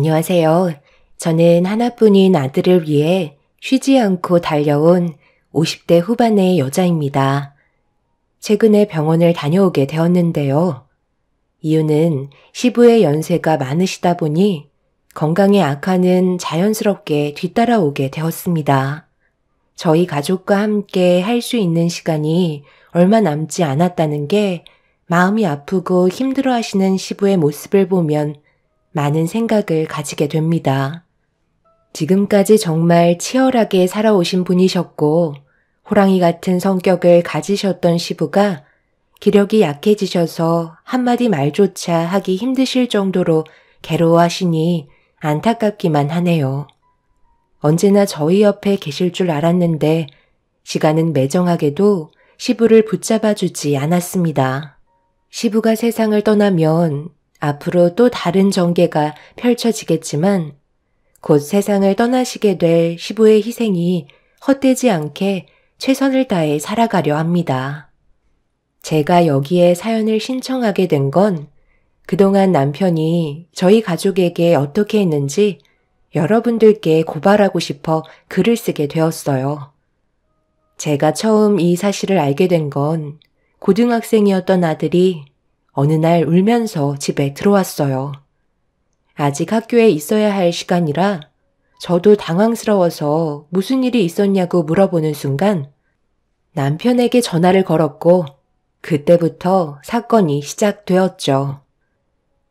안녕하세요. 저는 하나뿐인 아들을 위해 쉬지 않고 달려온 50대 후반의 여자입니다. 최근에 병원을 다녀오게 되었는데요. 이유는 시부의 연세가 많으시다 보니 건강에 악화는 자연스럽게 뒤따라오게 되었습니다. 저희 가족과 함께 할 수 있는 시간이 얼마 남지 않았다는 게 마음이 아프고 힘들어하시는 시부의 모습을 보면 많은 생각을 가지게 됩니다. 지금까지 정말 치열하게 살아오신 분이셨고 호랑이 같은 성격을 가지셨던 시부가 기력이 약해지셔서 한마디 말조차 하기 힘드실 정도로 괴로워하시니 안타깝기만 하네요. 언제나 저희 옆에 계실 줄 알았는데 시간은 매정하게도 시부를 붙잡아주지 않았습니다. 시부가 세상을 떠나면 앞으로 또 다른 전개가 펼쳐지겠지만 곧 세상을 떠나시게 될 시부의 희생이 헛되지 않게 최선을 다해 살아가려 합니다. 제가 여기에 사연을 신청하게 된 건 그동안 남편이 저희 가족에게 어떻게 했는지 여러분들께 고발하고 싶어 글을 쓰게 되었어요. 제가 처음 이 사실을 알게 된 건 고등학생이었던 아들이 어느 날 울면서 집에 들어왔어요. 아직 학교에 있어야 할 시간이라 저도 당황스러워서 무슨 일이 있었냐고 물어보는 순간 남편에게 전화를 걸었고 그때부터 사건이 시작되었죠.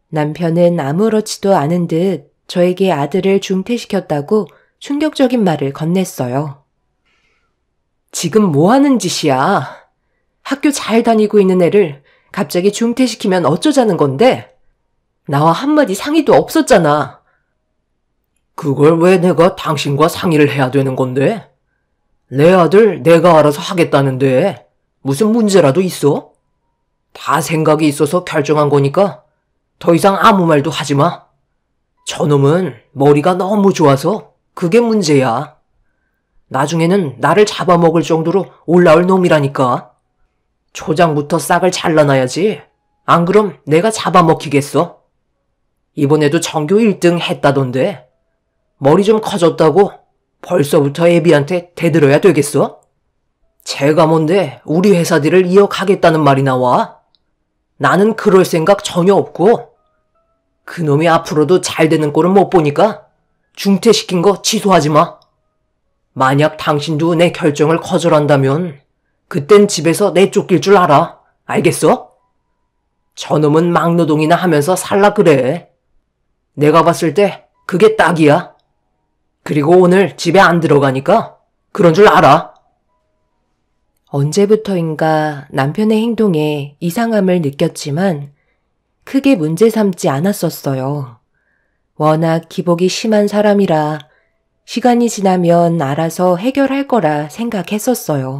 남편은 아무렇지도 않은 듯 저에게 아들을 중퇴시켰다고 충격적인 말을 건넸어요. 지금 뭐 하는 짓이야? 학교 잘 다니고 있는 애를 갑자기 중퇴시키면 어쩌자는 건데? 나와 한마디 상의도 없었잖아. 그걸 왜 내가 당신과 상의를 해야 되는 건데? 내 아들 내가 알아서 하겠다는데 무슨 문제라도 있어? 다 생각이 있어서 결정한 거니까 더 이상 아무 말도 하지 마. 저놈은 머리가 너무 좋아서 그게 문제야. 나중에는 나를 잡아먹을 정도로 올라올 놈이라니까. 초장부터 싹을 잘라놔야지. 안 그럼 내가 잡아먹히겠어. 이번에도 전교 1등 했다던데. 머리 좀 커졌다고 벌써부터 애비한테 대들어야 되겠어? 제가 뭔데 우리 회사들을 이어가겠다는 말이 나와? 나는 그럴 생각 전혀 없고 그놈이 앞으로도 잘 되는 꼴은 못 보니까 중퇴시킨 거 취소하지 마. 만약 당신도 내 결정을 거절한다면 그땐 집에서 내쫓길 줄 알아. 알겠어? 저놈은 막노동이나 하면서 살라 그래. 내가 봤을 때 그게 딱이야. 그리고 오늘 집에 안 들어가니까 그런 줄 알아. 언제부터인가 남편의 행동에 이상함을 느꼈지만 크게 문제 삼지 않았었어요. 워낙 기복이 심한 사람이라 시간이 지나면 알아서 해결할 거라 생각했었어요.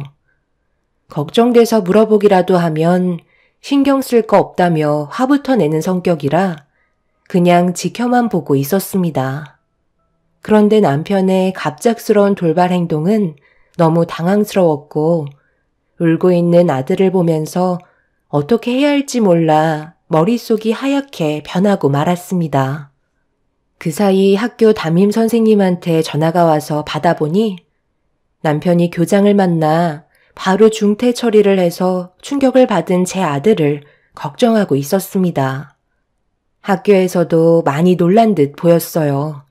걱정돼서 물어보기라도 하면 신경 쓸 거 없다며 화부터 내는 성격이라 그냥 지켜만 보고 있었습니다. 그런데 남편의 갑작스러운 돌발 행동은 너무 당황스러웠고 울고 있는 아들을 보면서 어떻게 해야 할지 몰라 머릿속이 하얗게 변하고 말았습니다. 그 사이 학교 담임 선생님한테 전화가 와서 받아보니 남편이 교장을 만나 바로 중퇴 처리를 해서 충격을 받은 제 아들을 걱정하고 있었습니다. 학교에서도 많이 놀란 듯 보였어요.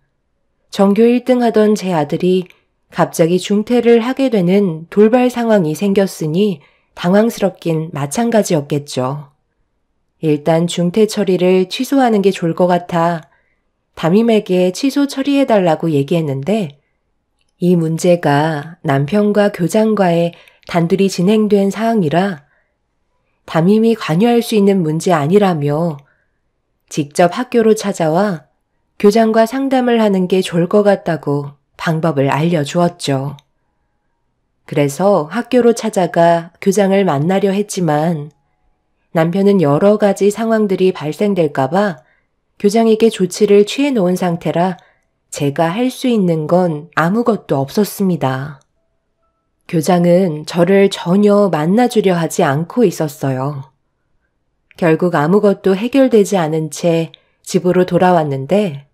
전교 1등 하던 제 아들이 갑자기 중퇴를 하게 되는 돌발 상황이 생겼으니 당황스럽긴 마찬가지였겠죠. 일단 중퇴 처리를 취소하는 게 좋을 것 같아 담임에게 취소 처리해달라고 얘기했는데 이 문제가 남편과 교장과의 단둘이 진행된 사항이라 담임이 관여할 수 있는 문제 아니라며 직접 학교로 찾아와 교장과 상담을 하는 게 좋을 것 같다고 방법을 알려주었죠. 그래서 학교로 찾아가 교장을 만나려 했지만 남편은 여러 가지 상황들이 발생될까봐 교장에게 조치를 취해 놓은 상태라 제가 할 수 있는 건 아무것도 없었습니다. 교장은 저를 전혀 만나주려 하지 않고 있었어요. 결국 아무것도 해결되지 않은 채 집으로 돌아왔는데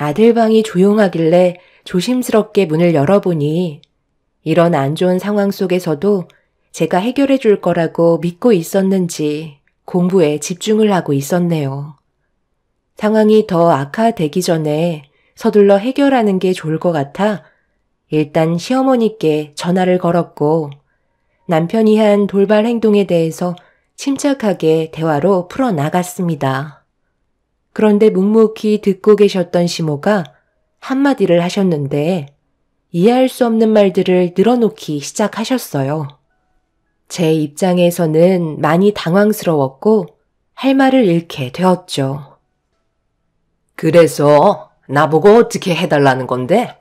아들 방이 조용하길래 조심스럽게 문을 열어보니 이런 안 좋은 상황 속에서도 제가 해결해 줄 거라고 믿고 있었는지 공부에 집중을 하고 있었네요. 상황이 더 악화되기 전에 서둘러 해결하는 게 좋을 것 같아 일단 시어머니께 전화를 걸었고 남편이 한 돌발 행동에 대해서 침착하게 대화로 풀어나갔습니다. 그런데 묵묵히 듣고 계셨던 시모가 한마디를 하셨는데 이해할 수 없는 말들을 늘어놓기 시작하셨어요. 제 입장에서는 많이 당황스러웠고 할 말을 잃게 되었죠. 그래서 나보고 어떻게 해달라는 건데?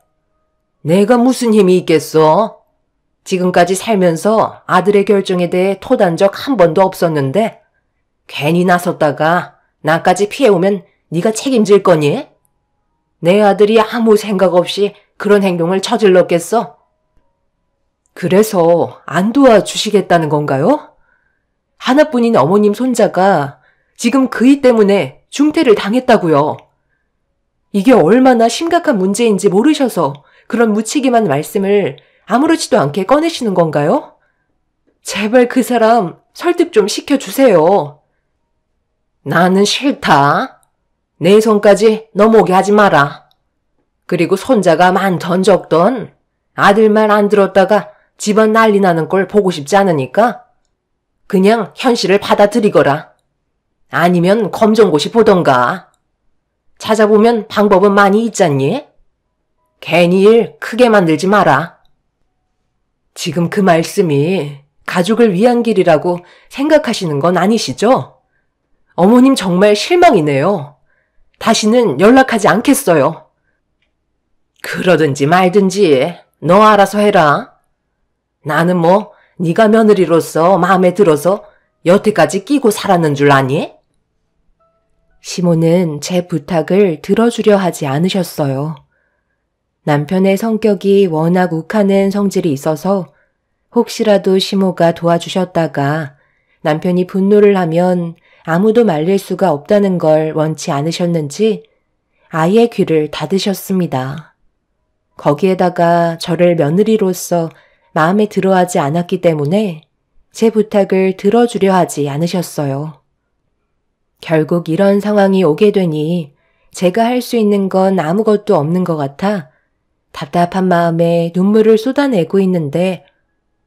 내가 무슨 힘이 있겠어? 지금까지 살면서 아들의 결정에 대해 토단 적 한 번도 없었는데 괜히 나섰다가 나까지 피해오면 네가 책임질 거니? 내 아들이 아무 생각 없이 그런 행동을 저질렀겠어? 그래서 안 도와주시겠다는 건가요? 하나뿐인 어머님 손자가 지금 그이 때문에 중태를 당했다고요. 이게 얼마나 심각한 문제인지 모르셔서 그런 무책임한 말씀을 아무렇지도 않게 꺼내시는 건가요? 제발 그 사람 설득 좀 시켜주세요. 나는 싫다. 내 손까지 넘어오게 하지 마라. 그리고 손자가 많던 적던 아들 말 안 들었다가 집안 난리 나는 걸 보고 싶지 않으니까 그냥 현실을 받아들이거라. 아니면 검정고시 보던가. 찾아보면 방법은 많이 있잖니? 괜히 일 크게 만들지 마라. 지금 그 말씀이 가족을 위한 길이라고 생각하시는 건 아니시죠? 어머님 정말 실망이네요. 다시는 연락하지 않겠어요. 그러든지 말든지 너 알아서 해라. 나는 뭐 네가 며느리로서 마음에 들어서 여태까지 끼고 살았는 줄 아니? 시모는 제 부탁을 들어주려 하지 않으셨어요. 남편의 성격이 워낙 욱하는 성질이 있어서 혹시라도 시모가 도와주셨다가 남편이 분노를 하면 아무도 말릴 수가 없다는 걸 원치 않으셨는지 아예 귀를 닫으셨습니다. 거기에다가 저를 며느리로서 마음에 들어하지 않았기 때문에 제 부탁을 들어주려 하지 않으셨어요. 결국 이런 상황이 오게 되니 제가 할 수 있는 건 아무것도 없는 것 같아 답답한 마음에 눈물을 쏟아내고 있는데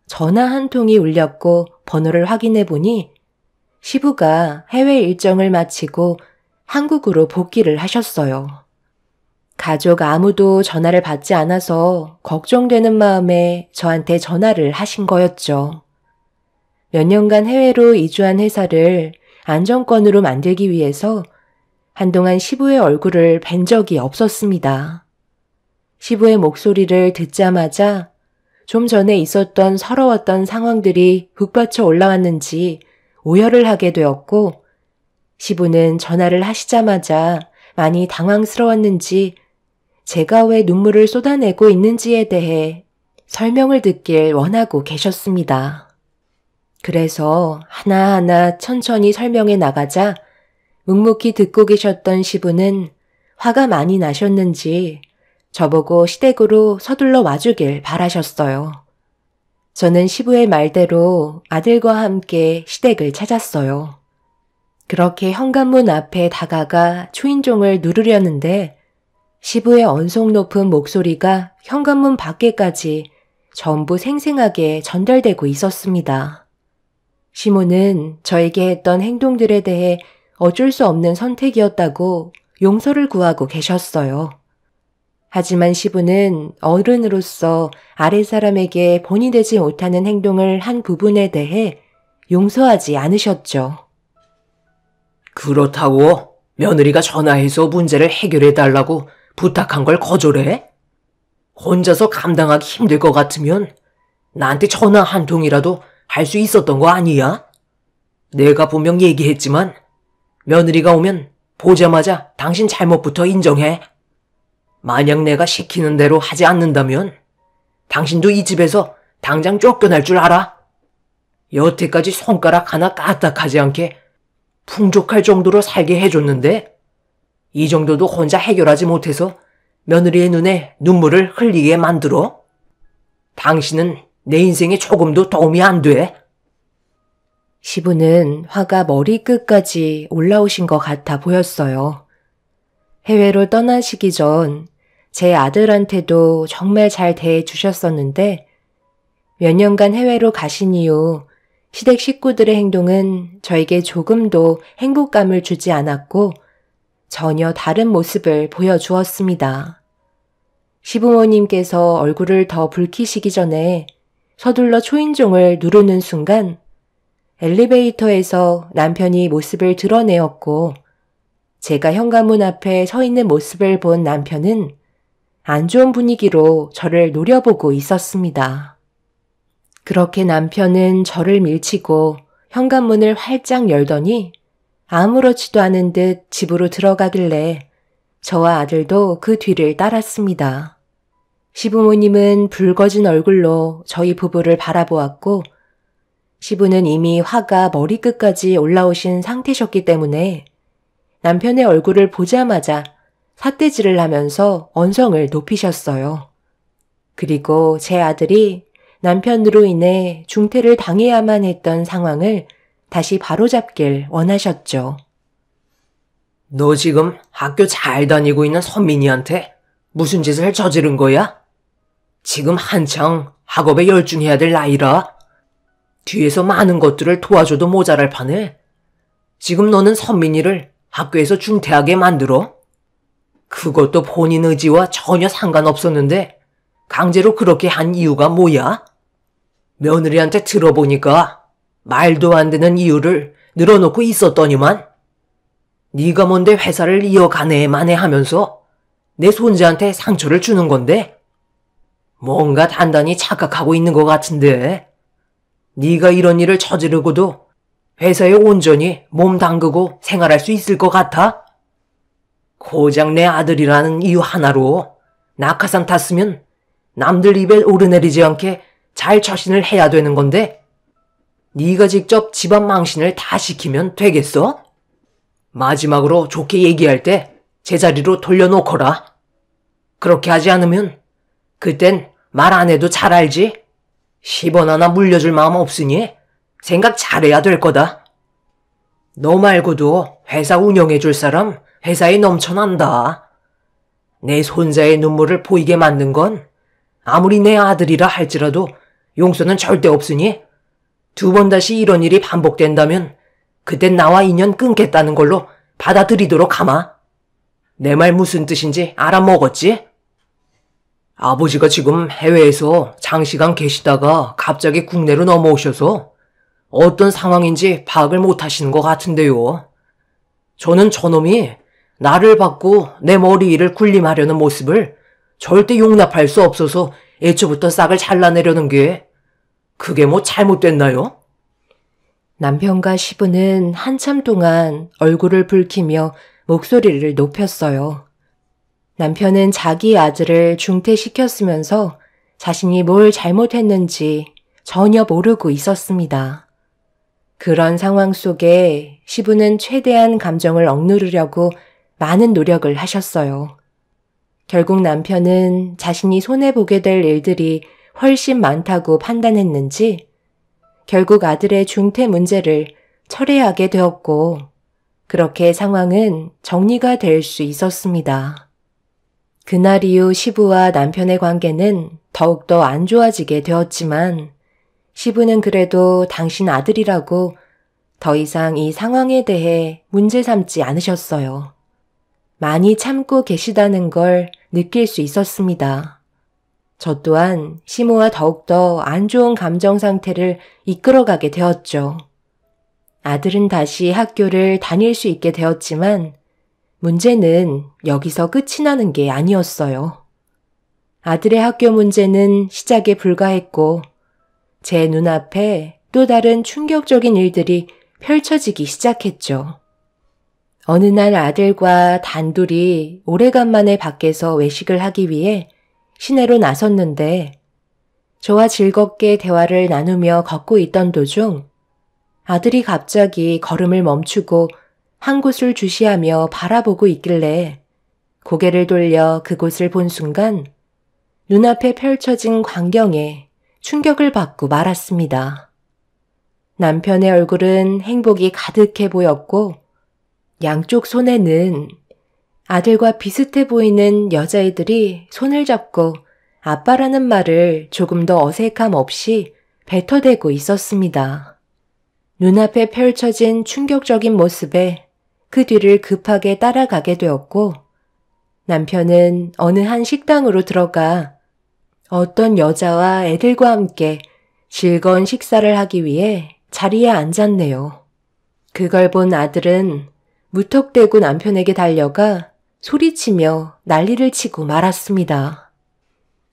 전화 한 통이 울렸고 번호를 확인해 보니 시부가 해외 일정을 마치고 한국으로 복귀를 하셨어요. 가족 아무도 전화를 받지 않아서 걱정되는 마음에 저한테 전화를 하신 거였죠. 몇 년간 해외로 이주한 회사를 안정권으로 만들기 위해서 한동안 시부의 얼굴을 뵌 적이 없었습니다. 시부의 목소리를 듣자마자 좀 전에 있었던 서러웠던 상황들이 북받쳐 올라왔는지 오열을 하게 되었고 시부는 전화를 하시자마자 많이 당황스러웠는지 제가 왜 눈물을 쏟아내고 있는지에 대해 설명을 듣길 원하고 계셨습니다. 그래서 하나하나 천천히 설명해 나가자 묵묵히 듣고 계셨던 시부는 화가 많이 나셨는지 저보고 시댁으로 서둘러 와주길 바라셨어요. 저는 시부의 말대로 아들과 함께 시댁을 찾았어요. 그렇게 현관문 앞에 다가가 초인종을 누르려는데 시부의 언성 높은 목소리가 현관문 밖에까지 전부 생생하게 전달되고 있었습니다. 시모는 저에게 했던 행동들에 대해 어쩔 수 없는 선택이었다고 용서를 구하고 계셨어요. 하지만 시부는 어른으로서 아랫사람에게 본이 되지 못하는 행동을 한 부분에 대해 용서하지 않으셨죠. 그렇다고 며느리가 전화해서 문제를 해결해달라고 부탁한 걸 거절해? 혼자서 감당하기 힘들 것 같으면 나한테 전화 한 통이라도 할 수 있었던 거 아니야? 내가 분명 얘기했지만 며느리가 오면 보자마자 당신 잘못부터 인정해. 만약 내가 시키는 대로 하지 않는다면 당신도 이 집에서 당장 쫓겨날 줄 알아? 여태까지 손가락 하나 까딱하지 않게 풍족할 정도로 살게 해줬는데 이 정도도 혼자 해결하지 못해서 며느리의 눈에 눈물을 흘리게 만들어? 당신은 내 인생에 조금도 도움이 안 돼. 시부는 화가 머리끝까지 올라오신 것 같아 보였어요. 해외로 떠나시기 전 제 아들한테도 정말 잘 대해주셨었는데 몇 년간 해외로 가신 이후 시댁 식구들의 행동은 저에게 조금도 행복감을 주지 않았고 전혀 다른 모습을 보여주었습니다. 시부모님께서 얼굴을 더 붉히시기 전에 서둘러 초인종을 누르는 순간 엘리베이터에서 남편이 모습을 드러내었고 제가 현관문 앞에 서 있는 모습을 본 남편은 안 좋은 분위기로 저를 노려보고 있었습니다. 그렇게 남편은 저를 밀치고 현관문을 활짝 열더니 아무렇지도 않은 듯 집으로 들어가길래 저와 아들도 그 뒤를 따랐습니다. 시부모님은 붉어진 얼굴로 저희 부부를 바라보았고 시부는 이미 화가 머리끝까지 올라오신 상태셨기 때문에 남편의 얼굴을 보자마자 삿대질을 하면서 언성을 높이셨어요. 그리고 제 아들이 남편으로 인해 중퇴를 당해야만 했던 상황을 다시 바로잡길 원하셨죠. 너 지금 학교 잘 다니고 있는 선민이한테 무슨 짓을 저지른 거야? 지금 한창 학업에 열중해야 될 나이라 뒤에서 많은 것들을 도와줘도 모자랄 판에 지금 너는 선민이를 학교에서 중퇴하게 만들어? 그것도 본인 의지와 전혀 상관없었는데 강제로 그렇게 한 이유가 뭐야? 며느리한테 들어보니까 말도 안 되는 이유를 늘어놓고 있었더니만 네가 뭔데 회사를 이어가네 마네 하면서 내 손자한테 상처를 주는 건데 뭔가 단단히 착각하고 있는 것 같은데 네가 이런 일을 저지르고도 회사에 온전히 몸 담그고 생활할 수 있을 것 같아? 고작 내 아들이라는 이유 하나로 낙하산 탔으면 남들 입에 오르내리지 않게 잘 처신을 해야 되는 건데 네가 직접 집안 망신을 다 시키면 되겠어? 마지막으로 좋게 얘기할 때 제자리로 돌려놓거라. 그렇게 하지 않으면 그땐 말 안 해도 잘 알지? 10원 하나 물려줄 마음 없으니 생각 잘해야 될 거다. 너 말고도 회사 운영해줄 사람 회사에 넘쳐난다. 내 손자의 눈물을 보이게 만든 건 아무리 내 아들이라 할지라도 용서는 절대 없으니 2번 다시 이런 일이 반복된다면 그땐 나와 인연 끊겠다는 걸로 받아들이도록 하마. 내 말 무슨 뜻인지 알아먹었지? 아버지가 지금 해외에서 장시간 계시다가 갑자기 국내로 넘어오셔서 어떤 상황인지 파악을 못하시는 것 같은데요. 저는 저놈이 나를 받고 내 머리 위를 군림하려는 모습을 절대 용납할 수 없어서 애초부터 싹을 잘라내려는 게 그게 뭐 잘못됐나요? 남편과 시부는 한참 동안 얼굴을 붉히며 목소리를 높였어요. 남편은 자기 아들을 중퇴시켰으면서 자신이 뭘 잘못했는지 전혀 모르고 있었습니다. 그런 상황 속에 시부는 최대한 감정을 억누르려고 많은 노력을 하셨어요. 결국 남편은 자신이 손해보게 될 일들이 훨씬 많다고 판단했는지 결국 아들의 중퇴 문제를 철회하게 되었고 그렇게 상황은 정리가 될 수 있었습니다. 그날 이후 시부와 남편의 관계는 더욱더 안 좋아지게 되었지만 시부는 그래도 당신 아들이라고 더 이상 이 상황에 대해 문제 삼지 않으셨어요. 많이 참고 계시다는 걸 느낄 수 있었습니다. 저 또한 시모와 더욱더 안 좋은 감정 상태를 이끌어가게 되었죠. 아들은 다시 학교를 다닐 수 있게 되었지만 문제는 여기서 끝이 나는 게 아니었어요. 아들의 학교 문제는 시작에 불과했고 제 눈앞에 또 다른 충격적인 일들이 펼쳐지기 시작했죠. 어느 날 아들과 단둘이 오래간만에 밖에서 외식을 하기 위해 시내로 나섰는데 저와 즐겁게 대화를 나누며 걷고 있던 도중 아들이 갑자기 걸음을 멈추고 한 곳을 주시하며 바라보고 있길래 고개를 돌려 그곳을 본 순간 눈앞에 펼쳐진 광경에 충격을 받고 말았습니다. 남편의 얼굴은 행복이 가득해 보였고 양쪽 손에는 아들과 비슷해 보이는 여자애들이 손을 잡고 아빠라는 말을 조금 더 어색함 없이 뱉어대고 있었습니다. 눈앞에 펼쳐진 충격적인 모습에 그 뒤를 급하게 따라가게 되었고 남편은 어느 한 식당으로 들어가 어떤 여자와 애들과 함께 즐거운 식사를 하기 위해 자리에 앉았네요. 그걸 본 아들은 무턱대고 남편에게 달려가 소리치며 난리를 치고 말았습니다.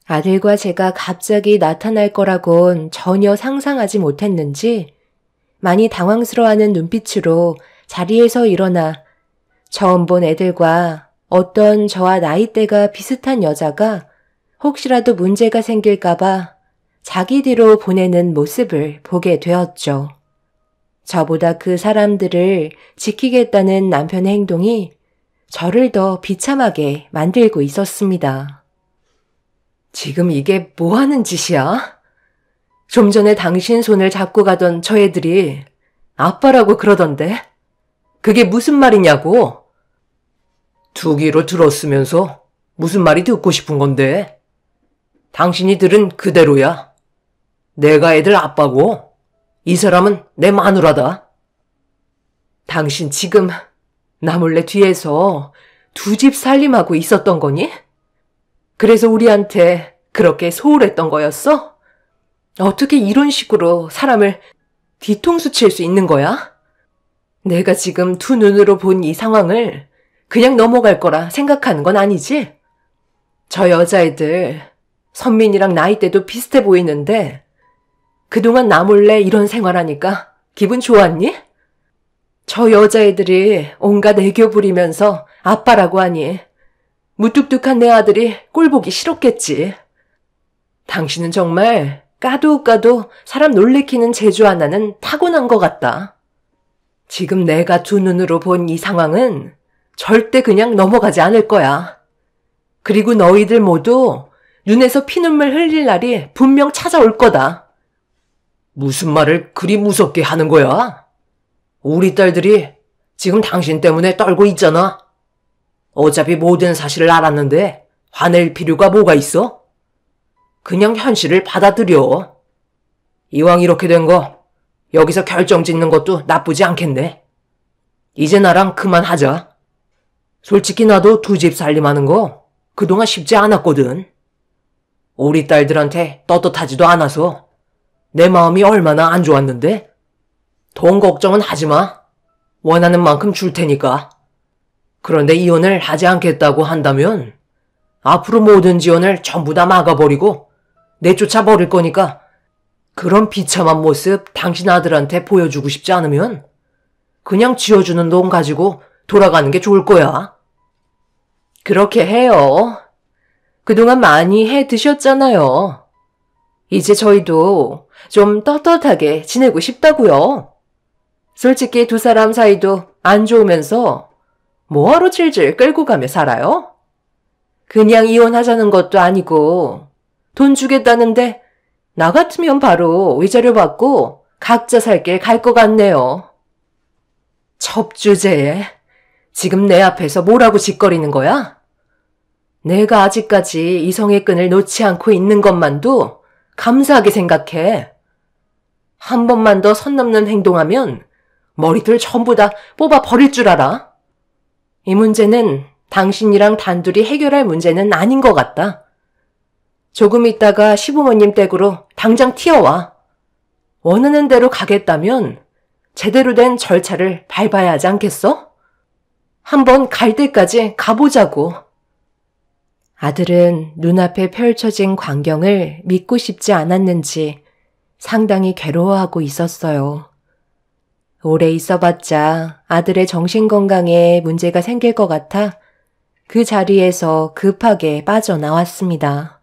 아들과 제가 갑자기 나타날 거라곤 전혀 상상하지 못했는지 많이 당황스러워하는 눈빛으로 자리에서 일어나 처음 본 애들과 어떤 저와 나이대가 비슷한 여자가 혹시라도 문제가 생길까봐 자기 뒤로 보내는 모습을 보게 되었죠. 저보다 그 사람들을 지키겠다는 남편의 행동이 저를 더 비참하게 만들고 있었습니다. 지금 이게 뭐 하는 짓이야? 좀 전에 당신 손을 잡고 가던 저 애들이 아빠라고 그러던데? 그게 무슨 말이냐고? 두 귀로 들었으면서 무슨 말이 듣고 싶은 건데? 당신이 들은 그대로야. 내가 애들 아빠고 이 사람은 내 마누라다. 당신 지금 나 몰래 뒤에서 두 집 살림하고 있었던 거니? 그래서 우리한테 그렇게 소홀했던 거였어? 어떻게 이런 식으로 사람을 뒤통수 칠 수 있는 거야? 내가 지금 두 눈으로 본 이 상황을 그냥 넘어갈 거라 생각하는 건 아니지? 저 여자애들 선민이랑 나이대도 비슷해 보이는데 그동안 나 몰래 이런 생활하니까 기분 좋았니? 저 여자애들이 온갖 애교 부리면서 아빠라고 하니 무뚝뚝한 내 아들이 꼴보기 싫었겠지. 당신은 정말 까도 사람 놀래키는 재주 하나는 타고난 것 같다. 지금 내가 두 눈으로 본 이 상황은 절대 그냥 넘어가지 않을 거야. 그리고 너희들 모두 눈에서 피눈물 흘릴 날이 분명 찾아올 거다. 무슨 말을 그리 무섭게 하는 거야? 우리 딸들이 지금 당신 때문에 떨고 있잖아. 어차피 모든 사실을 알았는데 화낼 필요가 뭐가 있어? 그냥 현실을 받아들여. 이왕 이렇게 된 거 여기서 결정 짓는 것도 나쁘지 않겠네. 이제 나랑 그만하자. 솔직히 나도 두 집 살림하는 거 그동안 쉽지 않았거든. 우리 딸들한테 떳떳하지도 않아서 내 마음이 얼마나 안 좋았는데. 돈 걱정은 하지 마. 원하는 만큼 줄 테니까. 그런데 이혼을 하지 않겠다고 한다면 앞으로 모든 지원을 전부 다 막아버리고 내쫓아 버릴 거니까 그런 비참한 모습 당신 아들한테 보여주고 싶지 않으면 그냥 지어주는 돈 가지고 돌아가는 게 좋을 거야. 그렇게 해요. 그동안 많이 해 드셨잖아요. 이제 저희도 좀 떳떳하게 지내고 싶다고요. 솔직히 두 사람 사이도 안 좋으면서 뭐하러 질질 끌고 가며 살아요? 그냥 이혼하자는 것도 아니고 돈 주겠다는데 나 같으면 바로 위자료 받고 각자 살 길 갈 것 같네요. 첩주제에 지금 내 앞에서 뭐라고 짓거리는 거야? 내가 아직까지 이성의 끈을 놓지 않고 있는 것만도 감사하게 생각해. 한 번만 더 선 넘는 행동하면 머리들 전부 다 뽑아 버릴 줄 알아. 이 문제는 당신이랑 단둘이 해결할 문제는 아닌 것 같다. 조금 있다가 시부모님 댁으로 당장 튀어와. 원하는 대로 가겠다면 제대로 된 절차를 밟아야 하지 않겠어? 한번 갈 때까지 가보자고. 아들은 눈앞에 펼쳐진 광경을 믿고 싶지 않았는지 상당히 괴로워하고 있었어요. 오래 있어봤자 아들의 정신건강에 문제가 생길 것 같아 그 자리에서 급하게 빠져나왔습니다.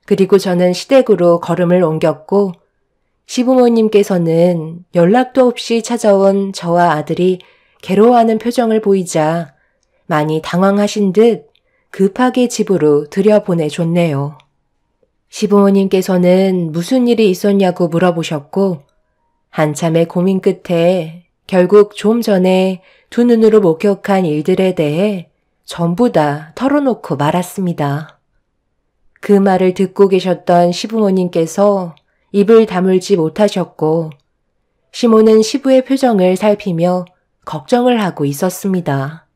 그리고 저는 시댁으로 걸음을 옮겼고 시부모님께서는 연락도 없이 찾아온 저와 아들이 괴로워하는 표정을 보이자 많이 당황하신 듯 급하게 집으로 들여보내줬네요. 시부모님께서는 무슨 일이 있었냐고 물어보셨고 한참의 고민 끝에 결국 좀 전에 두 눈으로 목격한 일들에 대해 전부 다 털어놓고 말았습니다. 그 말을 듣고 계셨던 시부모님께서 입을 다물지 못하셨고 시모는 시부의 표정을 살피며 걱정을 하고 있었습니다.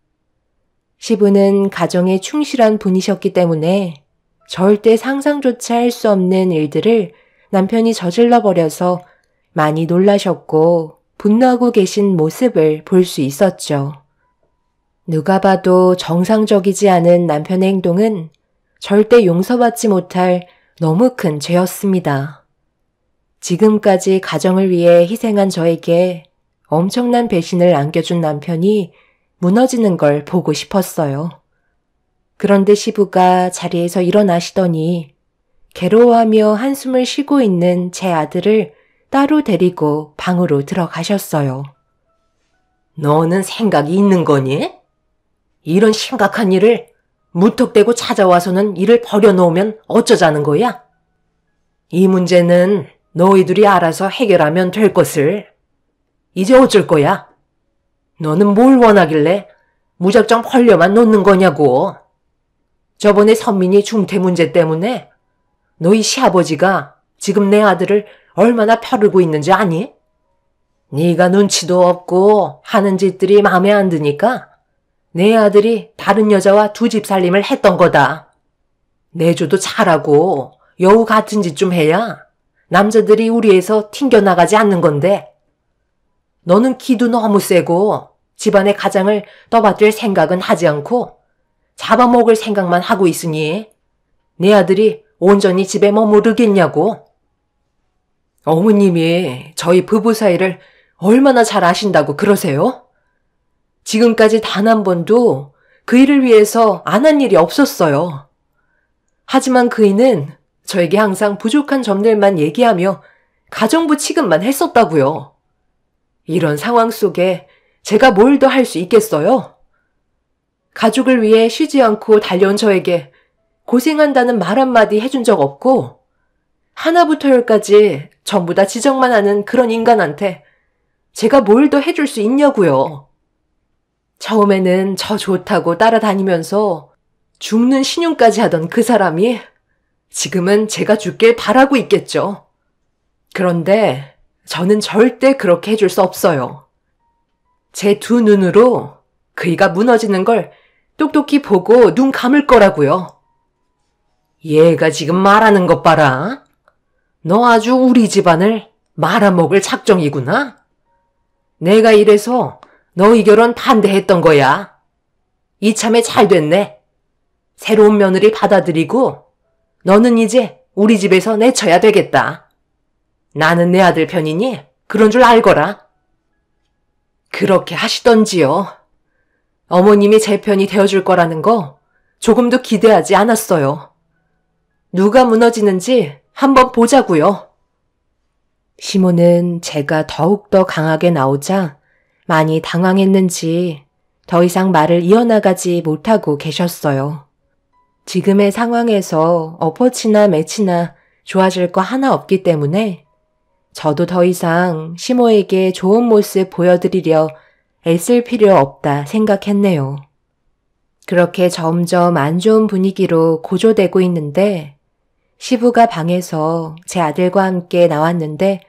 시부는 가정에 충실한 분이셨기 때문에 절대 상상조차 할 수 없는 일들을 남편이 저질러 버려서 많이 놀라셨고 분노하고 계신 모습을 볼 수 있었죠. 누가 봐도 정상적이지 않은 남편의 행동은 절대 용서받지 못할 너무 큰 죄였습니다. 지금까지 가정을 위해 희생한 저에게 엄청난 배신을 안겨준 남편이 무너지는 걸 보고 싶었어요. 그런데 시부가 자리에서 일어나시더니 괴로워하며 한숨을 쉬고 있는 제 아들을 따로 데리고 방으로 들어가셨어요. 너는 생각이 있는 거니? 이런 심각한 일을 무턱대고 찾아와서는 일을 버려놓으면 어쩌자는 거야? 이 문제는 너희들이 알아서 해결하면 될 것을. 이제 어쩔 거야? 너는 뭘 원하길래 무작정 벌려만 놓는 거냐고. 저번에 선민이 중퇴 문제 때문에 너희 시아버지가 지금 내 아들을 얼마나 펴르고 있는지 아니? 네가 눈치도 없고 하는 짓들이 마음에 안 드니까 내 아들이 다른 여자와 두 집 살림을 했던 거다. 내조도 잘하고 여우 같은 짓 좀 해야 남자들이 우리에서 튕겨나가지 않는 건데 너는 기도 너무 세고 집안의 가장을 떠받들 생각은 하지 않고 잡아먹을 생각만 하고 있으니 내 아들이 온전히 집에 머무르겠냐고. 어머님이 저희 부부 사이를 얼마나 잘 아신다고 그러세요? 지금까지 단 한 번도 그 일을 위해서 안 한 일이 없었어요. 하지만 그이는 저에게 항상 부족한 점들만 얘기하며 가정부 취급만 했었다고요. 이런 상황 속에 제가 뭘 더 할 수 있겠어요? 가족을 위해 쉬지 않고 달려온 저에게 고생한다는 말 한마디 해준 적 없고 하나부터 열까지 전부 다 지적만 하는 그런 인간한테 제가 뭘 더 해줄 수 있냐고요. 처음에는 저 좋다고 따라다니면서 죽는 신용까지 하던 그 사람이 지금은 제가 죽길 바라고 있겠죠. 그런데 저는 절대 그렇게 해줄 수 없어요. 제 두 눈으로 그이가 무너지는 걸 똑똑히 보고 눈 감을 거라고요. 얘가 지금 말하는 것 봐라. 너 아주 우리 집안을 말아먹을 작정이구나. 내가 이래서 너희 결혼 반대했던 거야. 이참에 잘 됐네. 새로운 며느리 받아들이고 너는 이제 우리 집에서 내쳐야 되겠다. 나는 내 아들 편이니 그런 줄 알거라. 그렇게 하시던지요. 어머님이 제 편이 되어줄 거라는 거 조금도 기대하지 않았어요. 누가 무너지는지 한번 보자고요. 시모는 제가 더욱더 강하게 나오자 많이 당황했는지 더 이상 말을 이어나가지 못하고 계셨어요. 지금의 상황에서 엎어치나 매치나 좋아질 거 하나 없기 때문에 저도 더 이상 시모에게 좋은 모습 보여드리려 애쓸 필요 없다 생각했네요. 그렇게 점점 안 좋은 분위기로 고조되고 있는데 시부가 방에서 제 아들과 함께 나왔는데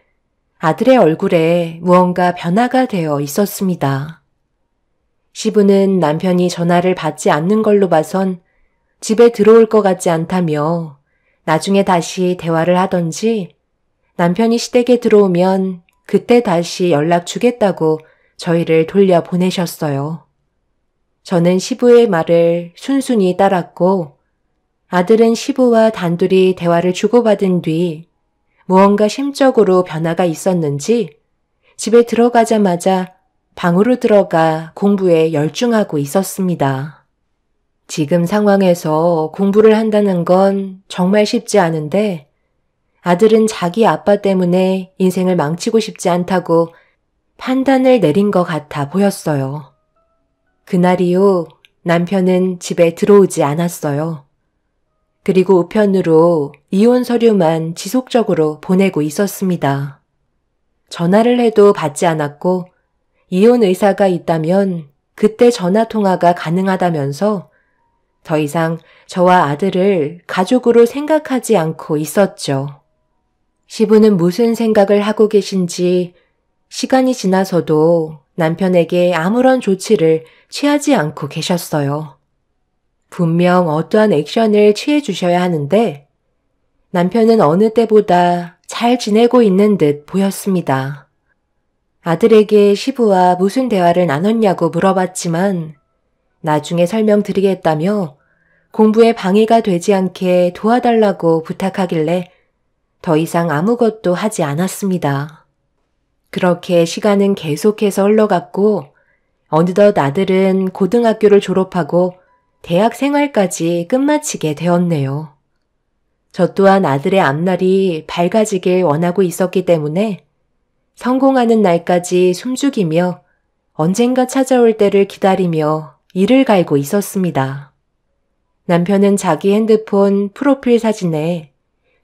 아들의 얼굴에 무언가 변화가 되어 있었습니다. 시부는 남편이 전화를 받지 않는 걸로 봐선 집에 들어올 것 같지 않다며 나중에 다시 대화를 하던지 남편이 시댁에 들어오면 그때 다시 연락 주겠다고 저희를 돌려보내셨어요. 저는 시부의 말을 순순히 따랐고 아들은 시부와 단둘이 대화를 주고받은 뒤 무언가 심적으로 변화가 있었는지 집에 들어가자마자 방으로 들어가 공부에 열중하고 있었습니다. 지금 상황에서 공부를 한다는 건 정말 쉽지 않은데 아들은 자기 아빠 때문에 인생을 망치고 싶지 않다고 판단을 내린 것 같아 보였어요. 그날 이후 남편은 집에 들어오지 않았어요. 그리고 우편으로 이혼 서류만 지속적으로 보내고 있었습니다. 전화를 해도 받지 않았고 이혼 의사가 있다면 그때 전화 통화가 가능하다면서 더 이상 저와 아들을 가족으로 생각하지 않고 있었죠. 시부는 무슨 생각을 하고 계신지 시간이 지나서도 남편에게 아무런 조치를 취하지 않고 계셨어요. 분명 어떠한 액션을 취해 주셔야 하는데 남편은 어느 때보다 잘 지내고 있는 듯 보였습니다. 아들에게 시부와 무슨 대화를 나눴냐고 물어봤지만 나중에 설명드리겠다며 공부에 방해가 되지 않게 도와달라고 부탁하길래 더 이상 아무것도 하지 않았습니다. 그렇게 시간은 계속해서 흘러갔고 어느덧 아들은 고등학교를 졸업하고 대학 생활까지 끝마치게 되었네요. 저 또한 아들의 앞날이 밝아지길 원하고 있었기 때문에 성공하는 날까지 숨죽이며 언젠가 찾아올 때를 기다리며 이를 갈고 있었습니다. 남편은 자기 핸드폰 프로필 사진에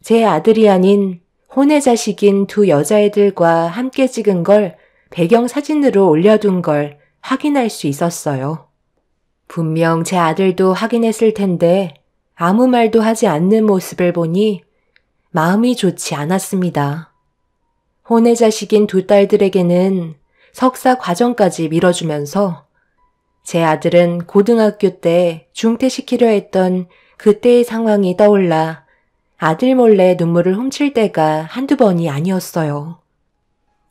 제 아들이 아닌 혼외 자식인 두 여자애들과 함께 찍은 걸 배경사진으로 올려둔 걸 확인할 수 있었어요. 분명 제 아들도 확인했을 텐데 아무 말도 하지 않는 모습을 보니 마음이 좋지 않았습니다. 혼외 자식인 두 딸들에게는 석사 과정까지 밀어주면서 제 아들은 고등학교 때 중퇴시키려 했던 그때의 상황이 떠올라 아들 몰래 눈물을 훔칠 때가 한두 번이 아니었어요.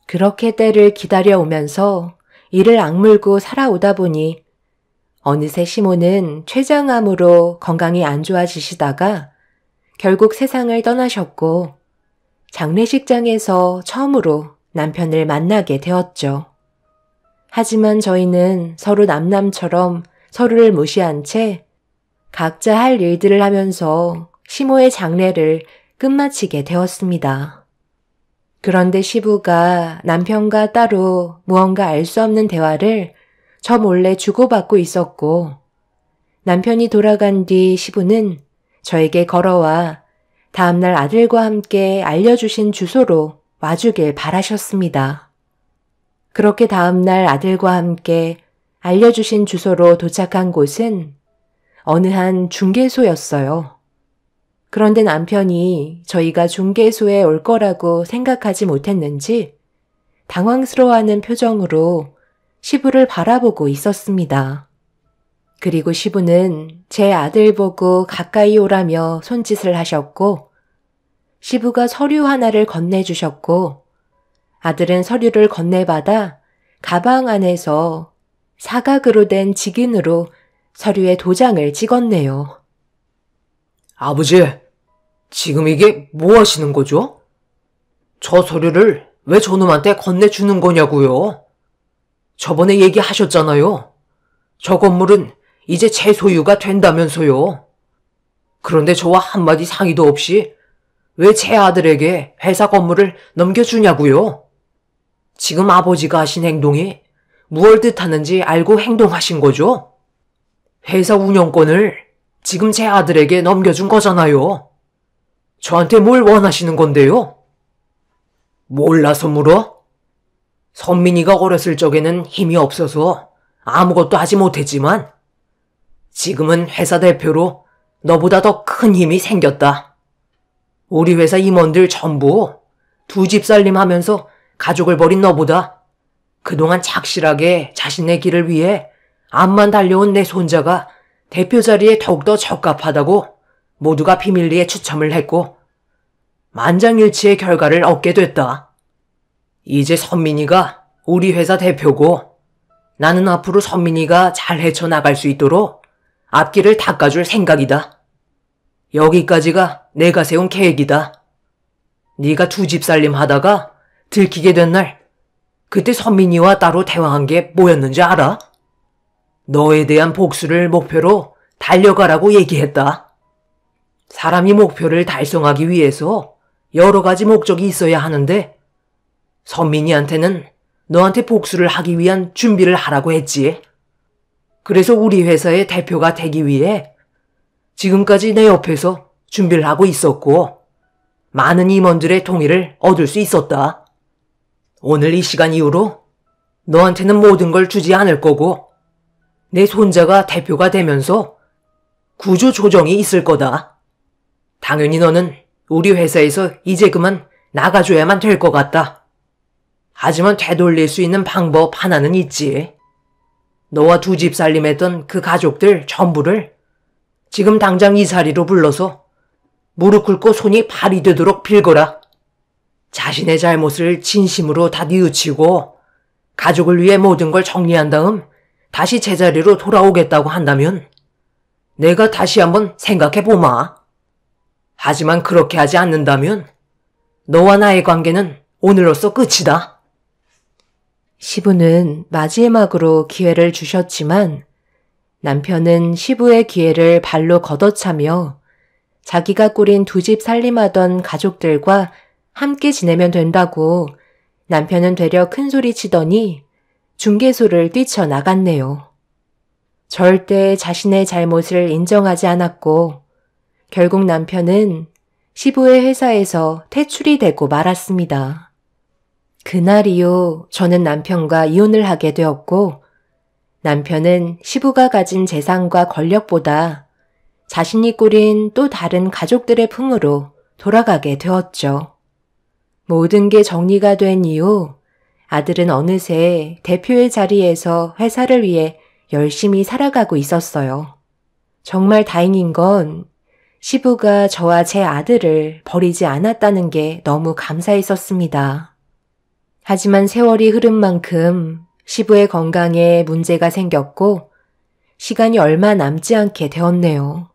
그렇게 때를 기다려오면서 이를 악물고 살아오다 보니 어느새 시모는 췌장암으로 건강이 안 좋아지시다가 결국 세상을 떠나셨고 장례식장에서 처음으로 남편을 만나게 되었죠. 하지만 저희는 서로 남남처럼 서로를 무시한 채 각자 할 일들을 하면서 시모의 장례를 끝마치게 되었습니다. 그런데 시부가 남편과 따로 무언가 알 수 없는 대화를 저 몰래 주고받고 있었고 남편이 돌아간 뒤 시부는 저에게 걸어와 다음날 아들과 함께 알려주신 주소로 와주길 바라셨습니다. 그렇게 다음날 아들과 함께 알려주신 주소로 도착한 곳은 어느 한 중개소였어요. 그런데 남편이 저희가 중개소에 올 거라고 생각하지 못했는지 당황스러워하는 표정으로 시부를 바라보고 있었습니다. 그리고 시부는 제 아들 보고 가까이 오라며 손짓을 하셨고 시부가 서류 하나를 건네주셨고 아들은 서류를 건네받아 가방 안에서 사각으로 된 직인으로 서류에 도장을 찍었네요. 아버지, 지금 이게 뭐 하시는 거죠? 저 서류를 왜 저놈한테 건네주는 거냐고요? 저번에 얘기하셨잖아요. 저 건물은 이제 제 소유가 된다면서요. 그런데 저와 한마디 상의도 없이 왜 제 아들에게 회사 건물을 넘겨주냐고요? 지금 아버지가 하신 행동이 무얼 뜻하는지 알고 행동하신 거죠? 회사 운영권을 지금 제 아들에게 넘겨준 거잖아요. 저한테 뭘 원하시는 건데요? 몰라서 물어? 선민이가 어렸을 적에는 힘이 없어서 아무것도 하지 못했지만 지금은 회사 대표로 너보다 더 큰 힘이 생겼다. 우리 회사 임원들 전부 두 집 살림하면서 가족을 버린 너보다 그동안 착실하게 자신의 길을 위해 앞만 달려온 내 손자가 대표 자리에 더욱더 적합하다고 모두가 비밀리에 추첨을 했고 만장일치의 결과를 얻게 됐다. 이제 선민이가 우리 회사 대표고 나는 앞으로 선민이가 잘 헤쳐나갈 수 있도록 앞길을 닦아줄 생각이다. 여기까지가 내가 세운 계획이다. 네가 두 집 살림 하다가 들키게 된 날 그때 선민이와 따로 대화한 게 뭐였는지 알아? 너에 대한 복수를 목표로 달려가라고 얘기했다. 사람이 목표를 달성하기 위해서 여러 가지 목적이 있어야 하는데 선민이한테는 너한테 복수를 하기 위한 준비를 하라고 했지. 그래서 우리 회사의 대표가 되기 위해 지금까지 내 옆에서 준비를 하고 있었고 많은 임원들의 동의를 얻을 수 있었다. 오늘 이 시간 이후로 너한테는 모든 걸 주지 않을 거고 내 손자가 대표가 되면서 구조 조정이 있을 거다. 당연히 너는 우리 회사에서 이제 그만 나가줘야만 될 것 같다. 하지만 되돌릴 수 있는 방법 하나는 있지. 너와 두 집 살림했던 그 가족들 전부를 지금 당장 이 자리로 불러서 무릎 꿇고 손이 발이 되도록 빌거라. 자신의 잘못을 진심으로 다 뉘우치고 가족을 위해 모든 걸 정리한 다음 다시 제자리로 돌아오겠다고 한다면 내가 다시 한번 생각해보마. 하지만 그렇게 하지 않는다면 너와 나의 관계는 오늘로써 끝이다. 시부는 마지막으로 기회를 주셨지만 남편은 시부의 기회를 발로 걷어차며 자기가 꾸린 두 집 살림하던 가족들과 함께 지내면 된다고 남편은 되려 큰소리 치더니 중개소를 뛰쳐나갔네요. 절대 자신의 잘못을 인정하지 않았고 결국 남편은 시부의 회사에서 퇴출이 되고 말았습니다. 그날 이후 저는 남편과 이혼을 하게 되었고 남편은 시부가 가진 재산과 권력보다 자신이 꾸린 또 다른 가족들의 품으로 돌아가게 되었죠. 모든 게 정리가 된 이후 아들은 어느새 대표의 자리에서 회사를 위해 열심히 살아가고 있었어요. 정말 다행인 건 시부가 저와 제 아들을 버리지 않았다는 게 너무 감사했었습니다. 하지만 세월이 흐른 만큼 시부의 건강에 문제가 생겼고 시간이 얼마 남지 않게 되었네요.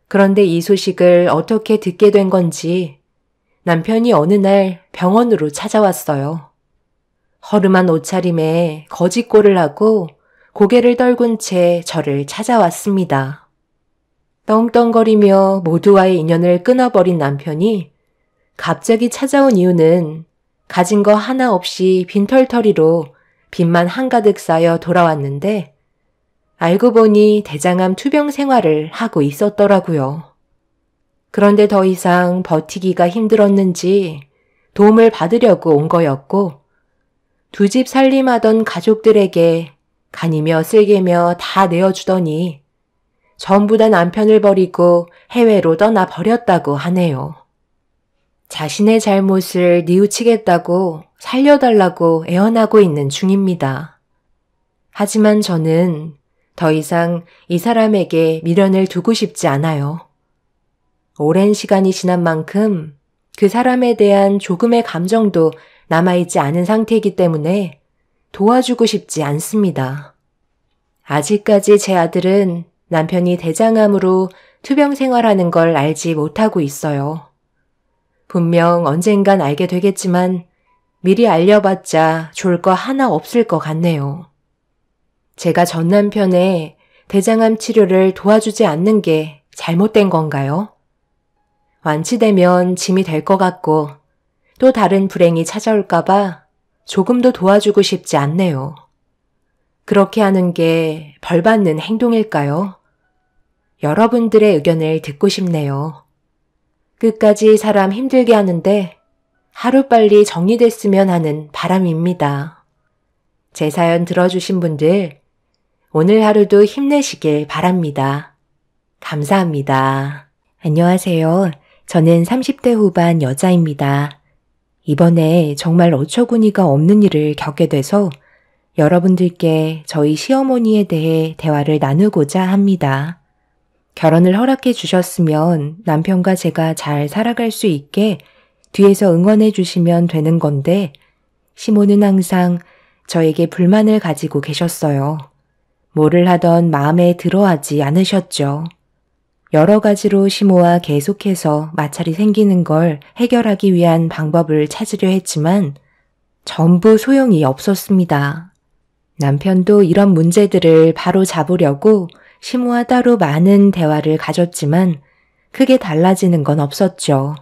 그런데 이 소식을 어떻게 듣게 된 건지 남편이 어느 날 병원으로 찾아왔어요. 허름한 옷차림에 거짓골을 하고 고개를 떨군 채 저를 찾아왔습니다. 떵떵거리며 모두와의 인연을 끊어버린 남편이 갑자기 찾아온 이유는 가진 거 하나 없이 빈털터리로 빚만 한가득 쌓여 돌아왔는데 알고 보니 대장암 투병 생활을 하고 있었더라고요. 그런데 더 이상 버티기가 힘들었는지 도움을 받으려고 온 거였고 두 집 살림하던 가족들에게 간이며 쓸개며 다 내어주더니 전부 다 남편을 버리고 해외로 떠나버렸다고 하네요. 자신의 잘못을 뉘우치겠다고 살려달라고 애원하고 있는 중입니다. 하지만 저는 더 이상 이 사람에게 미련을 두고 싶지 않아요. 오랜 시간이 지난 만큼 그 사람에 대한 조금의 감정도 남아있지 않은 상태이기 때문에 도와주고 싶지 않습니다. 아직까지 제 아들은 남편이 대장암으로 투병 생활하는 걸 알지 못하고 있어요. 분명 언젠간 알게 되겠지만 미리 알려봤자 좋을 거 하나 없을 것 같네요. 제가 전 남편의 대장암 치료를 도와주지 않는 게 잘못된 건가요? 완치되면 짐이 될 것 같고 또 다른 불행이 찾아올까봐 조금도 도와주고 싶지 않네요. 그렇게 하는 게 벌받는 행동일까요? 여러분들의 의견을 듣고 싶네요. 끝까지 사람 힘들게 하는데 하루빨리 정리됐으면 하는 바람입니다. 제 사연 들어주신 분들 오늘 하루도 힘내시길 바랍니다. 감사합니다. 안녕하세요. 저는 30대 후반 여자입니다. 이번에 정말 어처구니가 없는 일을 겪게 돼서 여러분들께 저희 시어머니에 대해 대화를 나누고자 합니다. 결혼을 허락해 주셨으면 남편과 제가 잘 살아갈 수 있게 뒤에서 응원해 주시면 되는 건데 시모는 항상 저에게 불만을 가지고 계셨어요. 뭐를 하던 마음에 들어하지 않으셨죠. 여러 가지로 시모와 계속해서 마찰이 생기는 걸 해결하기 위한 방법을 찾으려 했지만 전부 소용이 없었습니다. 남편도 이런 문제들을 바로 잡으려고 시모와 따로 많은 대화를 가졌지만 크게 달라지는 건 없었죠.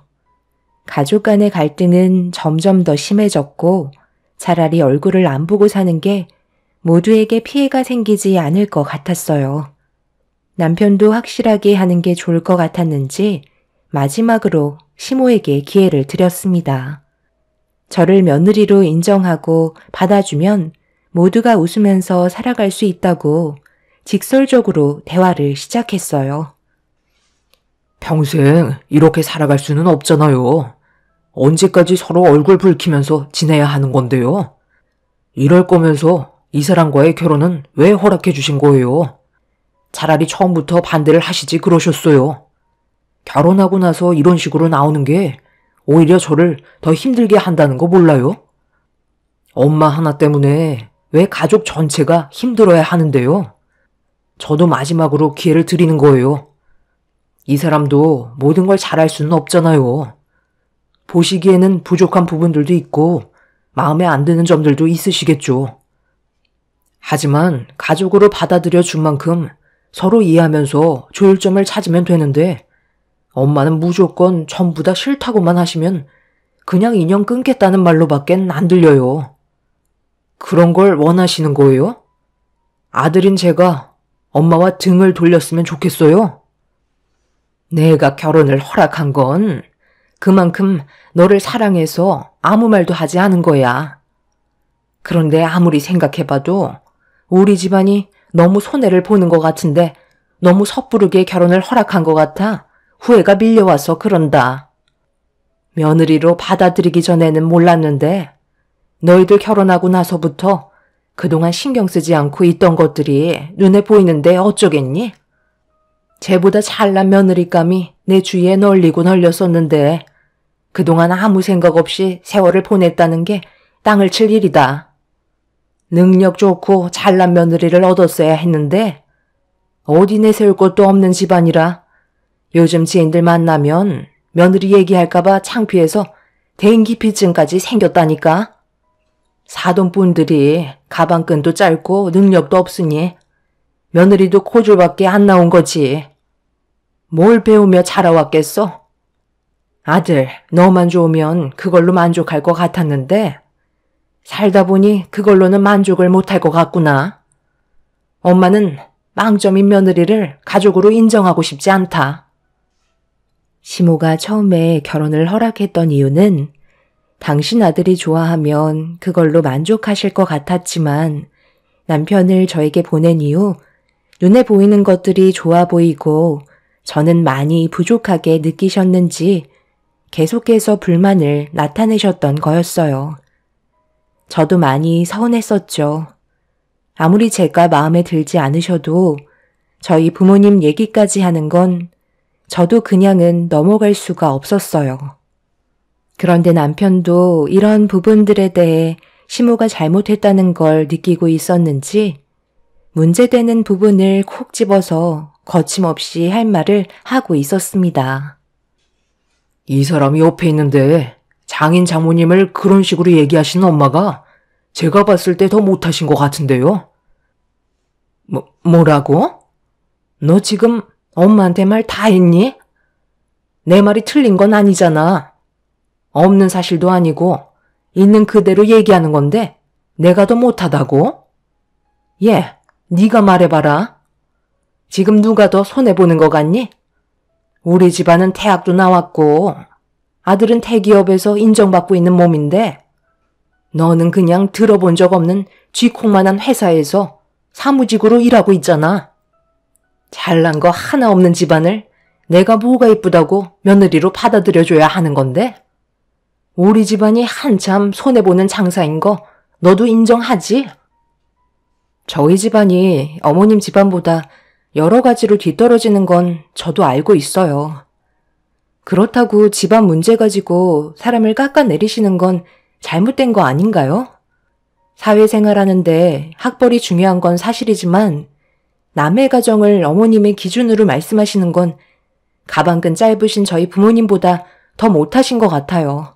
가족 간의 갈등은 점점 더 심해졌고 차라리 얼굴을 안 보고 사는 게 모두에게 피해가 생기지 않을 것 같았어요. 남편도 확실하게 하는 게 좋을 것 같았는지 마지막으로 시모에게 기회를 드렸습니다. 저를 며느리로 인정하고 받아주면 모두가 웃으면서 살아갈 수 있다고 직설적으로 대화를 시작했어요. 평생 이렇게 살아갈 수는 없잖아요. 언제까지 서로 얼굴 붉히면서 지내야 하는 건데요. 이럴 거면서 이 사람과의 결혼은 왜 허락해 주신 거예요? 차라리 처음부터 반대를 하시지 그러셨어요. 결혼하고 나서 이런 식으로 나오는 게 오히려 저를 더 힘들게 한다는 거 몰라요? 엄마 하나 때문에 왜 가족 전체가 힘들어야 하는데요? 저도 마지막으로 기회를 드리는 거예요. 이 사람도 모든 걸 잘할 수는 없잖아요. 보시기에는 부족한 부분들도 있고 마음에 안 드는 점들도 있으시겠죠. 하지만 가족으로 받아들여 준 만큼 서로 이해하면서 조율점을 찾으면 되는데 엄마는 무조건 전부 다 싫다고만 하시면 그냥 인연 끊겠다는 말로밖엔 안 들려요. 그런 걸 원하시는 거예요? 아들인 제가 엄마와 등을 돌렸으면 좋겠어요? 내가 결혼을 허락한 건 그만큼 너를 사랑해서 아무 말도 하지 않은 거야. 그런데 아무리 생각해봐도 우리 집안이 너무 손해를 보는 것 같은데 너무 섣부르게 결혼을 허락한 것 같아 후회가 밀려와서 그런다. 며느리로 받아들이기 전에는 몰랐는데 너희들 결혼하고 나서부터 그동안 신경 쓰지 않고 있던 것들이 눈에 보이는데 어쩌겠니? 쟤보다 잘난 며느리감이 내 주위에 널리고 널렸었는데 그동안 아무 생각 없이 세월을 보냈다는 게 땅을 칠 일이다. 능력 좋고 잘난 며느리를 얻었어야 했는데 어디 내세울 것도 없는 집안이라 요즘 지인들 만나면 며느리 얘기할까봐 창피해서 대인기피증까지 생겼다니까. 사돈분들이 가방끈도 짧고 능력도 없으니 며느리도 코줄밖에 안 나온 거지. 뭘 배우며 자라왔겠어? 아들, 너만 좋으면 그걸로 만족할 것 같았는데 살다 보니 그걸로는 만족을 못할 것 같구나. 엄마는 망점인 며느리를 가족으로 인정하고 싶지 않다. 시모가 처음에 결혼을 허락했던 이유는 당신 아들이 좋아하면 그걸로 만족하실 것 같았지만 남편을 저에게 보낸 이후 눈에 보이는 것들이 좋아 보이고 저는 많이 부족하게 느끼셨는지 계속해서 불만을 나타내셨던 거였어요. 저도 많이 서운했었죠. 아무리 제가 마음에 들지 않으셔도 저희 부모님 얘기까지 하는 건 저도 그냥은 넘어갈 수가 없었어요. 그런데 남편도 이런 부분들에 대해 시모가 잘못했다는 걸 느끼고 있었는지 문제되는 부분을 콕 집어서 거침없이 할 말을 하고 있었습니다. 이 사람이 옆에 있는데 장인 장모님을 그런 식으로 얘기하시는 엄마가 제가 봤을 때 더 못하신 것 같은데요. 뭐라고? 너 지금 엄마한테 말 다 했니? 내 말이 틀린 건 아니잖아. 없는 사실도 아니고 있는 그대로 얘기하는 건데 내가 더 못하다고? 네가 말해봐라. 지금 누가 더 손해보는 것 같니? 우리 집안은 대학도 나왔고 아들은 대기업에서 인정받고 있는 몸인데 너는 그냥 들어본 적 없는 쥐콩만한 회사에서 사무직으로 일하고 있잖아. 잘난 거 하나 없는 집안을 내가 뭐가 이쁘다고 며느리로 받아들여줘야 하는 건데? 우리 집안이 한참 손해보는 장사인 거 너도 인정하지? 저희 집안이 어머님 집안보다 여러 가지로 뒤떨어지는 건 저도 알고 있어요. 그렇다고 집안 문제 가지고 사람을 깎아내리시는 건 잘못된 거 아닌가요? 사회생활하는데 학벌이 중요한 건 사실이지만 남의 가정을 어머님의 기준으로 말씀하시는 건 가방끈 짧으신 저희 부모님보다 더 못하신 것 같아요.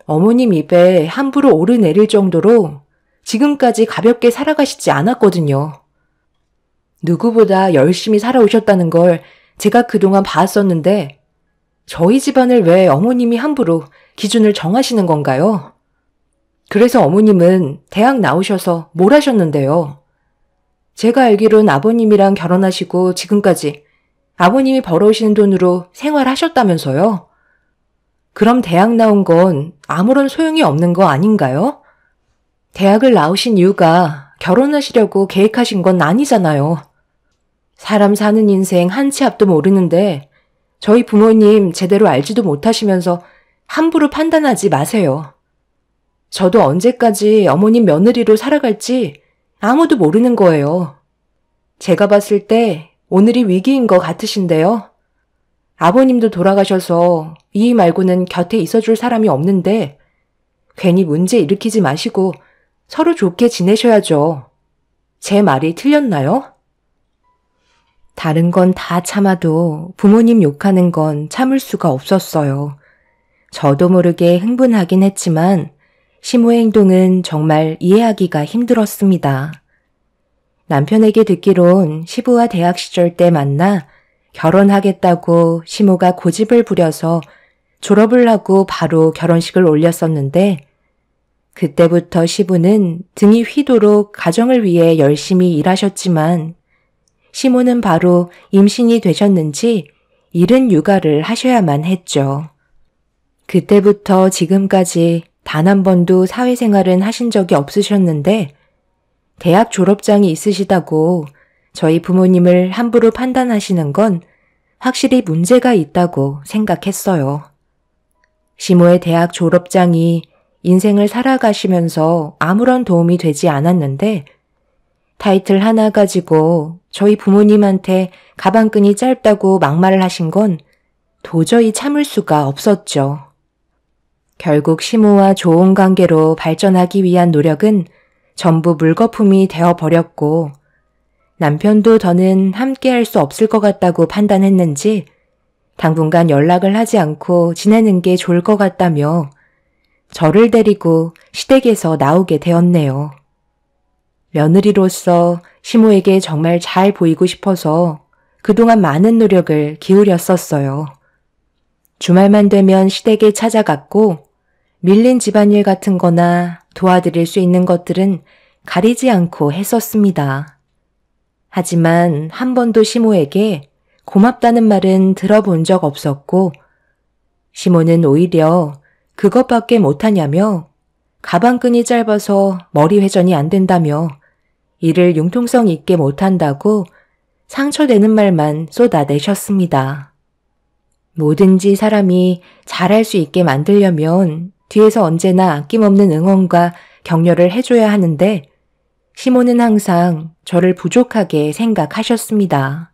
어머님 입에 함부로 오르내릴 정도로 지금까지 가볍게 살아가시지 않았거든요. 누구보다 열심히 살아오셨다는 걸 제가 그동안 봤었는데 저희 집안을 왜 어머님이 함부로 기준을 정하시는 건가요? 그래서 어머님은 대학 나오셔서 뭘 하셨는데요? 제가 알기론 아버님이랑 결혼하시고 지금까지 아버님이 벌어오시는 돈으로 생활하셨다면서요? 그럼 대학 나온 건 아무런 소용이 없는 거 아닌가요? 대학을 나오신 이유가 결혼하시려고 계획하신 건 아니잖아요. 사람 사는 인생 한 치 앞도 모르는데 저희 부모님 제대로 알지도 못하시면서 함부로 판단하지 마세요. 저도 언제까지 어머님 며느리로 살아갈지 아무도 모르는 거예요. 제가 봤을 때 오늘이 위기인 것 같으신데요. 아버님도 돌아가셔서 이 말고는 곁에 있어줄 사람이 없는데 괜히 문제 일으키지 마시고 서로 좋게 지내셔야죠. 제 말이 틀렸나요? 다른 건 다 참아도 부모님 욕하는 건 참을 수가 없었어요. 저도 모르게 흥분하긴 했지만 시모의 행동은 정말 이해하기가 힘들었습니다. 남편에게 듣기론 시부와 대학 시절 때 만나 결혼하겠다고 시모가 고집을 부려서 졸업을 하고 바로 결혼식을 올렸었는데 그때부터 시부는 등이 휘도록 가정을 위해 열심히 일하셨지만 시모는 바로 임신이 되셨는지 이른 육아를 하셔야만 했죠. 그때부터 지금까지 단 한 번도 사회생활은 하신 적이 없으셨는데 대학 졸업장이 있으시다고 저희 부모님을 함부로 판단하시는 건 확실히 문제가 있다고 생각했어요. 시모의 대학 졸업장이 인생을 살아가시면서 아무런 도움이 되지 않았는데 타이틀 하나 가지고 저희 부모님한테 가방끈이 짧다고 막말을 하신 건 도저히 참을 수가 없었죠. 결국 시모와 좋은 관계로 발전하기 위한 노력은 전부 물거품이 되어버렸고 남편도 더는 함께할 수 없을 것 같다고 판단했는지 당분간 연락을 하지 않고 지내는 게 좋을 것 같다며 저를 데리고 시댁에서 나오게 되었네요. 며느리로서 시모에게 정말 잘 보이고 싶어서 그동안 많은 노력을 기울였었어요. 주말만 되면 시댁에 찾아갔고 밀린 집안일 같은 거나 도와드릴 수 있는 것들은 가리지 않고 했었습니다. 하지만 한 번도 시모에게 고맙다는 말은 들어본 적 없었고 시모는 오히려 그것밖에 못하냐며 가방끈이 짧아서 머리 회전이 안 된다며 일을 융통성 있게 못한다고 상처되는 말만 쏟아내셨습니다. 뭐든지 사람이 잘할 수 있게 만들려면 뒤에서 언제나 아낌없는 응원과 격려를 해줘야 하는데 시모는 항상 저를 부족하게 생각하셨습니다.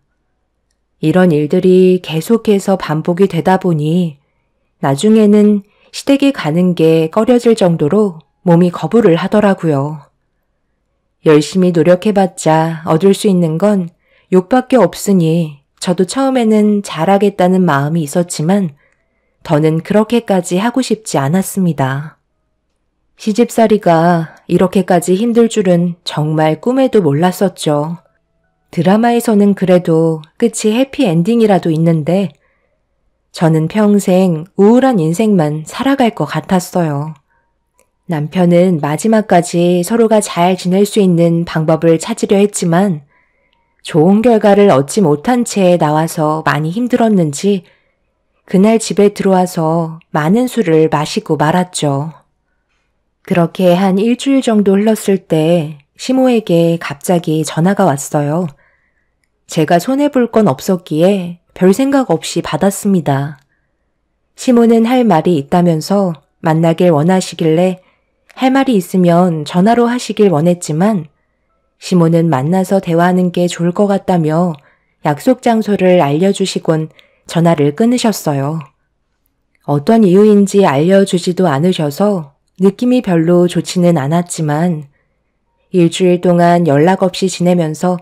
이런 일들이 계속해서 반복이 되다 보니 나중에는 시댁에 가는 게 꺼려질 정도로 몸이 거부를 하더라고요. 열심히 노력해봤자 얻을 수 있는 건 욕밖에 없으니 저도 처음에는 잘하겠다는 마음이 있었지만 더는 그렇게까지 하고 싶지 않았습니다. 시집살이가 이렇게까지 힘들 줄은 정말 꿈에도 몰랐었죠. 드라마에서는 그래도 끝이 해피엔딩이라도 있는데 저는 평생 우울한 인생만 살아갈 것 같았어요. 남편은 마지막까지 서로가 잘 지낼 수 있는 방법을 찾으려 했지만 좋은 결과를 얻지 못한 채 나와서 많이 힘들었는지 그날 집에 들어와서 많은 술을 마시고 말았죠. 그렇게 한 일주일 정도 흘렀을 때 시모에게 갑자기 전화가 왔어요. 제가 손해볼 건 없었기에 별 생각 없이 받았습니다. 시모는 할 말이 있다면서 만나길 원하시길래 할 말이 있으면 전화로 하시길 원했지만 시모는 만나서 대화하는 게 좋을 것 같다며 약속 장소를 알려주시곤 전화를 끊으셨어요. 어떤 이유인지 알려주지도 않으셔서 느낌이 별로 좋지는 않았지만 일주일 동안 연락 없이 지내면서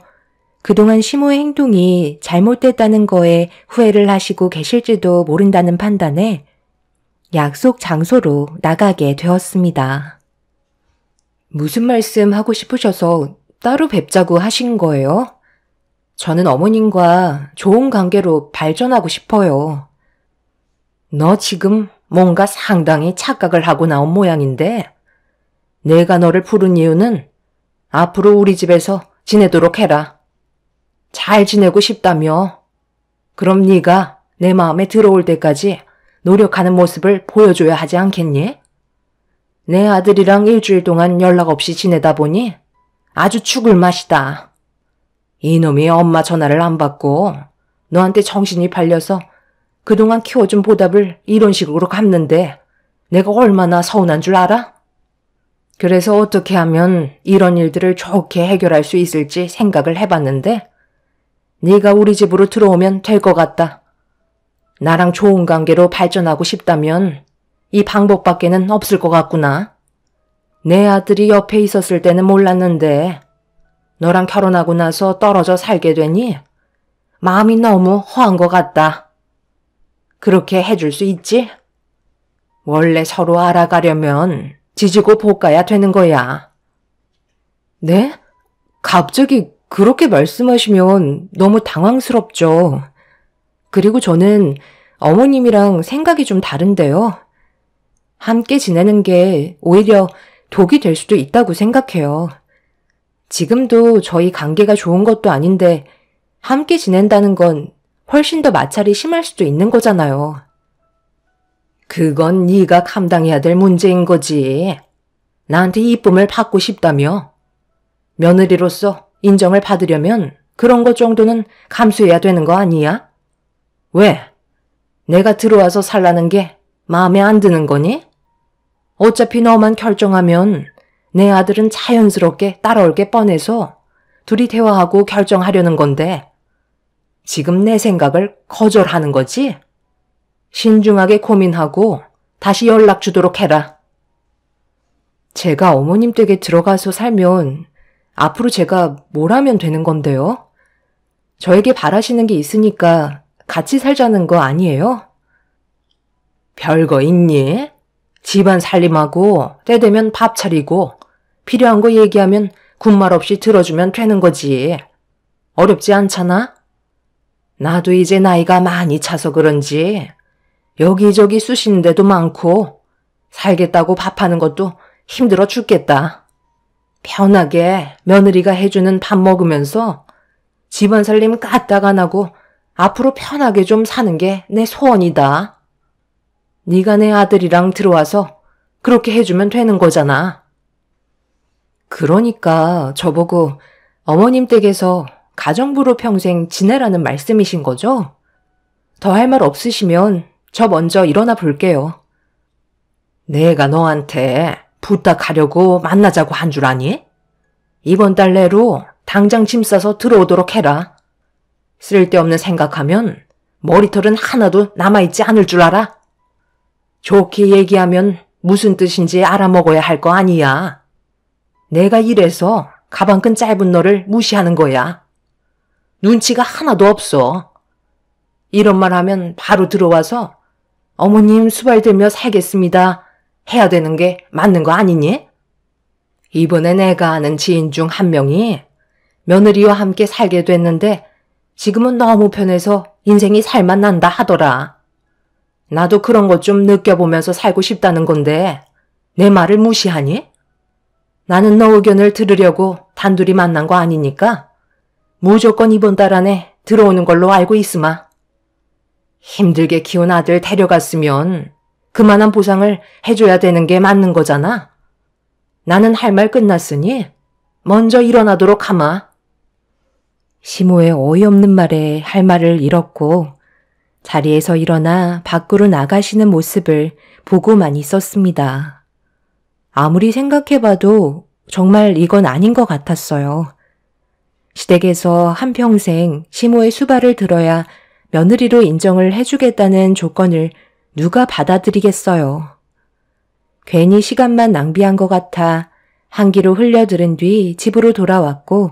그동안 시모의 행동이 잘못됐다는 거에 후회를 하시고 계실지도 모른다는 판단에 약속 장소로 나가게 되었습니다. 무슨 말씀 하고 싶으셔서 따로 뵙자고 하신 거예요? 저는 어머님과 좋은 관계로 발전하고 싶어요. 너 지금 뭔가 상당히 착각을 하고 나온 모양인데 내가 너를 부른 이유는 앞으로 우리 집에서 지내도록 해라. 잘 지내고 싶다며. 그럼 네가 내 마음에 들어올 때까지 노력하는 모습을 보여줘야 하지 않겠니? 내 아들이랑 일주일 동안 연락 없이 지내다 보니 아주 죽을 맛이다. 이놈이 엄마 전화를 안 받고 너한테 정신이 팔려서 그동안 키워준 보답을 이런 식으로 갚는데 내가 얼마나 서운한 줄 알아? 그래서 어떻게 하면 이런 일들을 좋게 해결할 수 있을지 생각을 해봤는데 네가 우리 집으로 들어오면 될 것 같다. 나랑 좋은 관계로 발전하고 싶다면 이 방법밖에는 없을 것 같구나. 내 아들이 옆에 있었을 때는 몰랐는데 너랑 결혼하고 나서 떨어져 살게 되니 마음이 너무 허한 것 같다. 그렇게 해줄 수 있지? 원래 서로 알아가려면 지지고 볶아야 되는 거야. 네? 갑자기 그렇게 말씀하시면 너무 당황스럽죠. 그리고 저는 어머님이랑 생각이 좀 다른데요. 함께 지내는 게 오히려 독이 될 수도 있다고 생각해요. 지금도 저희 관계가 좋은 것도 아닌데 함께 지낸다는 건 훨씬 더 마찰이 심할 수도 있는 거잖아요. 그건 네가 감당해야 될 문제인 거지. 나한테 이쁨을 받고 싶다며. 며느리로서 인정을 받으려면 그런 것 정도는 감수해야 되는 거 아니야? 왜? 내가 들어와서 살라는 게 마음에 안 드는 거니? 어차피 너만 결정하면 내 아들은 자연스럽게 따라올 게 뻔해서 둘이 대화하고 결정하려는 건데 지금 내 생각을 거절하는 거지? 신중하게 고민하고 다시 연락 주도록 해라. 제가 어머님 댁에 들어가서 살면 앞으로 제가 뭘 하면 되는 건데요? 저에게 바라시는 게 있으니까 같이 살자는 거 아니에요? 별거 있니? 집안 살림하고 때 되면 밥 차리고 필요한 거 얘기하면 군말 없이 들어주면 되는 거지. 어렵지 않잖아? 나도 이제 나이가 많이 차서 그런지 여기저기 쑤시는 데도 많고 살겠다고 밥하는 것도 힘들어 죽겠다. 편하게 며느리가 해주는 밥 먹으면서 집안 살림 까딱 안 하고 앞으로 편하게 좀 사는 게 내 소원이다. 네가 내 아들이랑 들어와서 그렇게 해주면 되는 거잖아. 그러니까 저보고 어머님 댁에서 가정부로 평생 지내라는 말씀이신 거죠? 더 할 말 없으시면 저 먼저 일어나 볼게요. 내가 너한테 부탁하려고 만나자고 한 줄 아니? 이번 달 내로 당장 짐 싸서 들어오도록 해라. 쓸데없는 생각하면 머리털은 하나도 남아있지 않을 줄 알아? 좋게 얘기하면 무슨 뜻인지 알아먹어야 할 거 아니야. 내가 이래서 가방끈 짧은 너를 무시하는 거야. 눈치가 하나도 없어. 이런 말 하면 바로 들어와서 어머님 수발 들며 살겠습니다 해야 되는 게 맞는 거 아니니? 이번에 내가 아는 지인 중 한 명이 며느리와 함께 살게 됐는데 지금은 너무 편해서 인생이 살만 난다 하더라. 나도 그런 것 좀 느껴보면서 살고 싶다는 건데 내 말을 무시하니? 나는 너 의견을 들으려고 단둘이 만난 거 아니니까 무조건 이번 달 안에 들어오는 걸로 알고 있으마. 힘들게 키운 아들 데려갔으면 그만한 보상을 해줘야 되는 게 맞는 거잖아. 나는 할 말 끝났으니 먼저 일어나도록 하마. 시모의 어이없는 말에 할 말을 잃었고 자리에서 일어나 밖으로 나가시는 모습을 보고만 있었습니다. 아무리 생각해봐도 정말 이건 아닌 것 같았어요. 시댁에서 한평생 시모의 수발을 들어야 며느리로 인정을 해주겠다는 조건을 누가 받아들이겠어요. 괜히 시간만 낭비한 것 같아 한기로 흘려들은 뒤 집으로 돌아왔고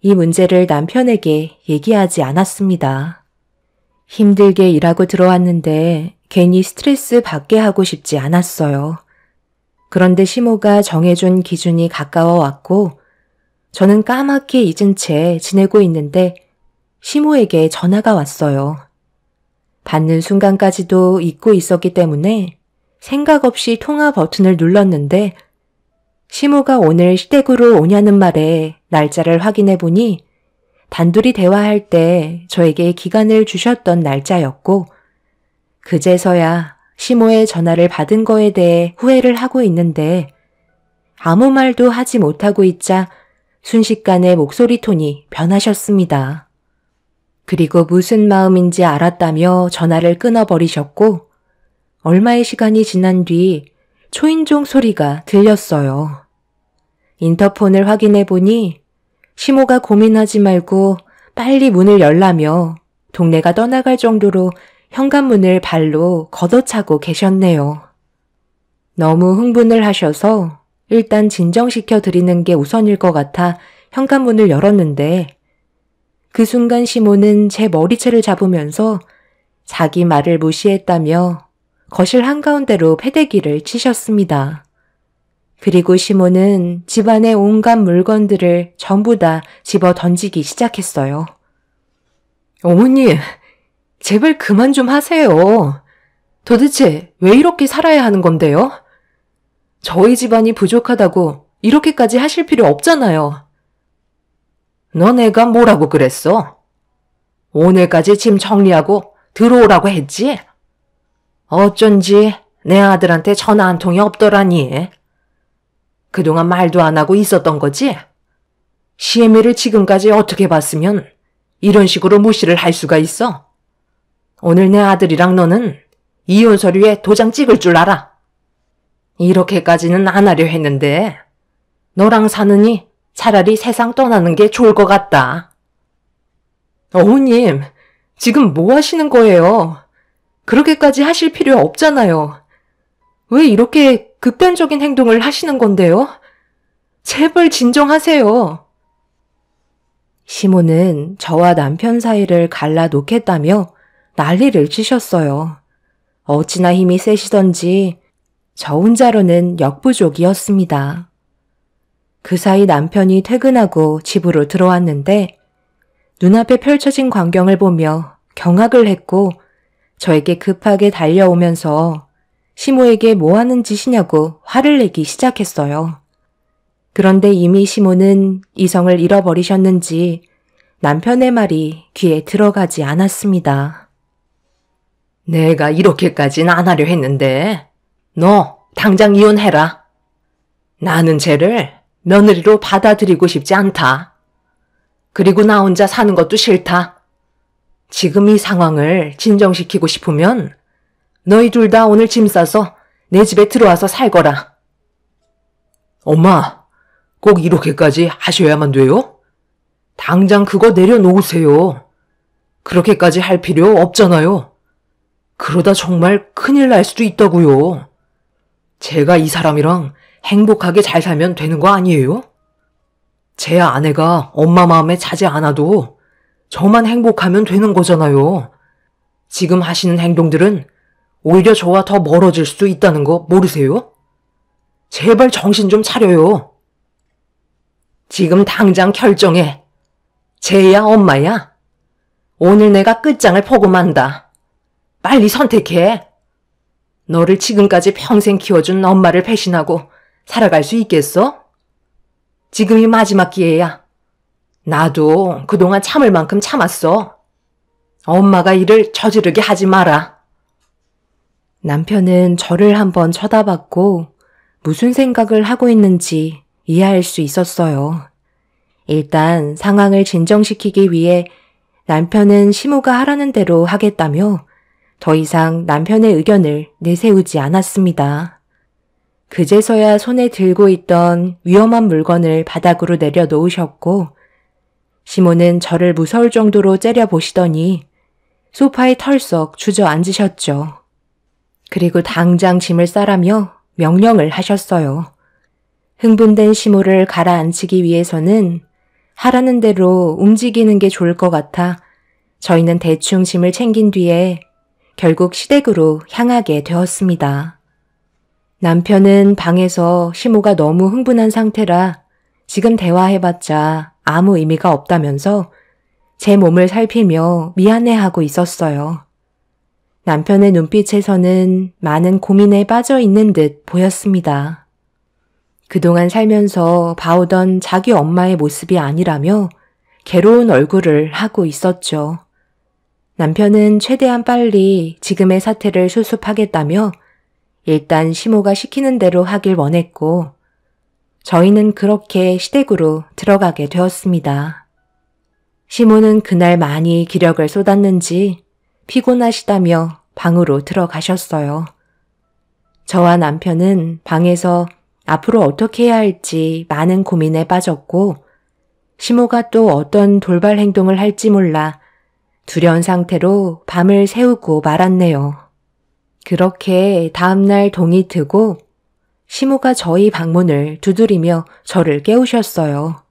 이 문제를 남편에게 얘기하지 않았습니다. 힘들게 일하고 들어왔는데 괜히 스트레스 받게 하고 싶지 않았어요. 그런데 시모가 정해준 기준이 가까워 왔고 저는 까맣게 잊은 채 지내고 있는데 시모에게 전화가 왔어요. 받는 순간까지도 잊고 있었기 때문에 생각 없이 통화 버튼을 눌렀는데 시모가 오늘 시댁으로 오냐는 말에 날짜를 확인해 보니 단둘이 대화할 때 저에게 기간을 주셨던 날짜였고, 그제서야 시모의 전화를 받은 거에 대해 후회를 하고 있는데 아무 말도 하지 못하고 있자 순식간에 목소리 톤이 변하셨습니다. 그리고 무슨 마음인지 알았다며 전화를 끊어버리셨고, 얼마의 시간이 지난 뒤 초인종 소리가 들렸어요. 인터폰을 확인해 보니 시모가 고민하지 말고 빨리 문을 열라며 동네가 떠나갈 정도로 현관문을 발로 걷어차고 계셨네요. 너무 흥분을 하셔서 일단 진정시켜 드리는 게 우선일 것 같아 현관문을 열었는데, 그 순간 시모는 제 머리채를 잡으면서 자기 말을 무시했다며 거실 한가운데로 패대기를 치셨습니다. 그리고 시모는 집안의 온갖 물건들을 전부 다 집어 던지기 시작했어요. 어머니, 제발 그만 좀 하세요. 도대체 왜 이렇게 살아야 하는 건데요? 저희 집안이 부족하다고 이렇게까지 하실 필요 없잖아요. 너네가 뭐라고 그랬어? 오늘까지 짐 정리하고 들어오라고 했지? 어쩐지 내 아들한테 전화 한 통이 없더라니. 그동안 말도 안 하고 있었던 거지? 시애미를 지금까지 어떻게 봤으면 이런 식으로 무시를 할 수가 있어? 오늘 내 아들이랑 너는 이혼 서류에 도장 찍을 줄 알아. 이렇게까지는 안 하려 했는데 너랑 사느니 차라리 세상 떠나는 게 좋을 것 같다. 어머님, 지금 뭐 하시는 거예요? 그렇게까지 하실 필요 없잖아요. 왜 이렇게 극단적인 행동을 하시는 건데요? 제발 진정하세요. 시모는 저와 남편 사이를 갈라놓겠다며 난리를 치셨어요. 어찌나 힘이 세시던지 저 혼자로는 역부족이었습니다. 그 사이 남편이 퇴근하고 집으로 들어왔는데 눈앞에 펼쳐진 광경을 보며 경악을 했고, 저에게 급하게 달려오면서 시모에게 뭐 하는 짓이냐고 화를 내기 시작했어요. 그런데 이미 시모는 이성을 잃어버리셨는지 남편의 말이 귀에 들어가지 않았습니다. 내가 이렇게까진 안 하려 했는데 너 당장 이혼해라. 나는 쟤를 며느리로 받아들이고 싶지 않다. 그리고 나 혼자 사는 것도 싫다. 지금 이 상황을 진정시키고 싶으면 너희 둘 다 오늘 짐 싸서 내 집에 들어와서 살거라. 엄마, 꼭 이렇게까지 하셔야만 돼요? 당장 그거 내려놓으세요. 그렇게까지 할 필요 없잖아요. 그러다 정말 큰일 날 수도 있다고요. 제가 이 사람이랑 행복하게 잘 살면 되는 거 아니에요? 제 아내가 엄마 마음에 차지 않아도 저만 행복하면 되는 거잖아요. 지금 하시는 행동들은 오히려 저와 더 멀어질 수도 있다는 거 모르세요? 제발 정신 좀 차려요. 지금 당장 결정해. 쟤야 엄마야? 오늘 내가 끝장을 보고 만다. 빨리 선택해. 너를 지금까지 평생 키워준 엄마를 배신하고 살아갈 수 있겠어? 지금이 마지막 기회야. 나도 그동안 참을 만큼 참았어. 엄마가 일을 저지르게 하지 마라. 남편은 저를 한번 쳐다봤고 무슨 생각을 하고 있는지 이해할 수 있었어요. 일단 상황을 진정시키기 위해 남편은 시모가 하라는 대로 하겠다며 더 이상 남편의 의견을 내세우지 않았습니다. 그제서야 손에 들고 있던 위험한 물건을 바닥으로 내려놓으셨고, 시모는 저를 무서울 정도로 째려보시더니 소파에 털썩 주저앉으셨죠. 그리고 당장 짐을 싸라며 명령을 하셨어요. 흥분된 시모를 가라앉히기 위해서는 하라는 대로 움직이는 게 좋을 것 같아 저희는 대충 짐을 챙긴 뒤에 결국 시댁으로 향하게 되었습니다. 남편은 방에서 시모가 너무 흥분한 상태라 지금 대화해봤자 아무 의미가 없다면서 제 몸을 살피며 미안해하고 있었어요. 남편의 눈빛에서는 많은 고민에 빠져 있는 듯 보였습니다. 그동안 살면서 봐오던 자기 엄마의 모습이 아니라며 괴로운 얼굴을 하고 있었죠. 남편은 최대한 빨리 지금의 사태를 수습하겠다며 일단 시모가 시키는 대로 하길 원했고 저희는 그렇게 시댁으로 들어가게 되었습니다. 시모는 그날 많이 기력을 쏟았는지 피곤하시다며 방으로 들어가셨어요. 저와 남편은 방에서 앞으로 어떻게 해야 할지 많은 고민에 빠졌고 시모가 또 어떤 돌발 행동을 할지 몰라 두려운 상태로 밤을 새우고 말았네요. 그렇게 다음날 동이 트고 시모가 저희 방문을 두드리며 저를 깨우셨어요.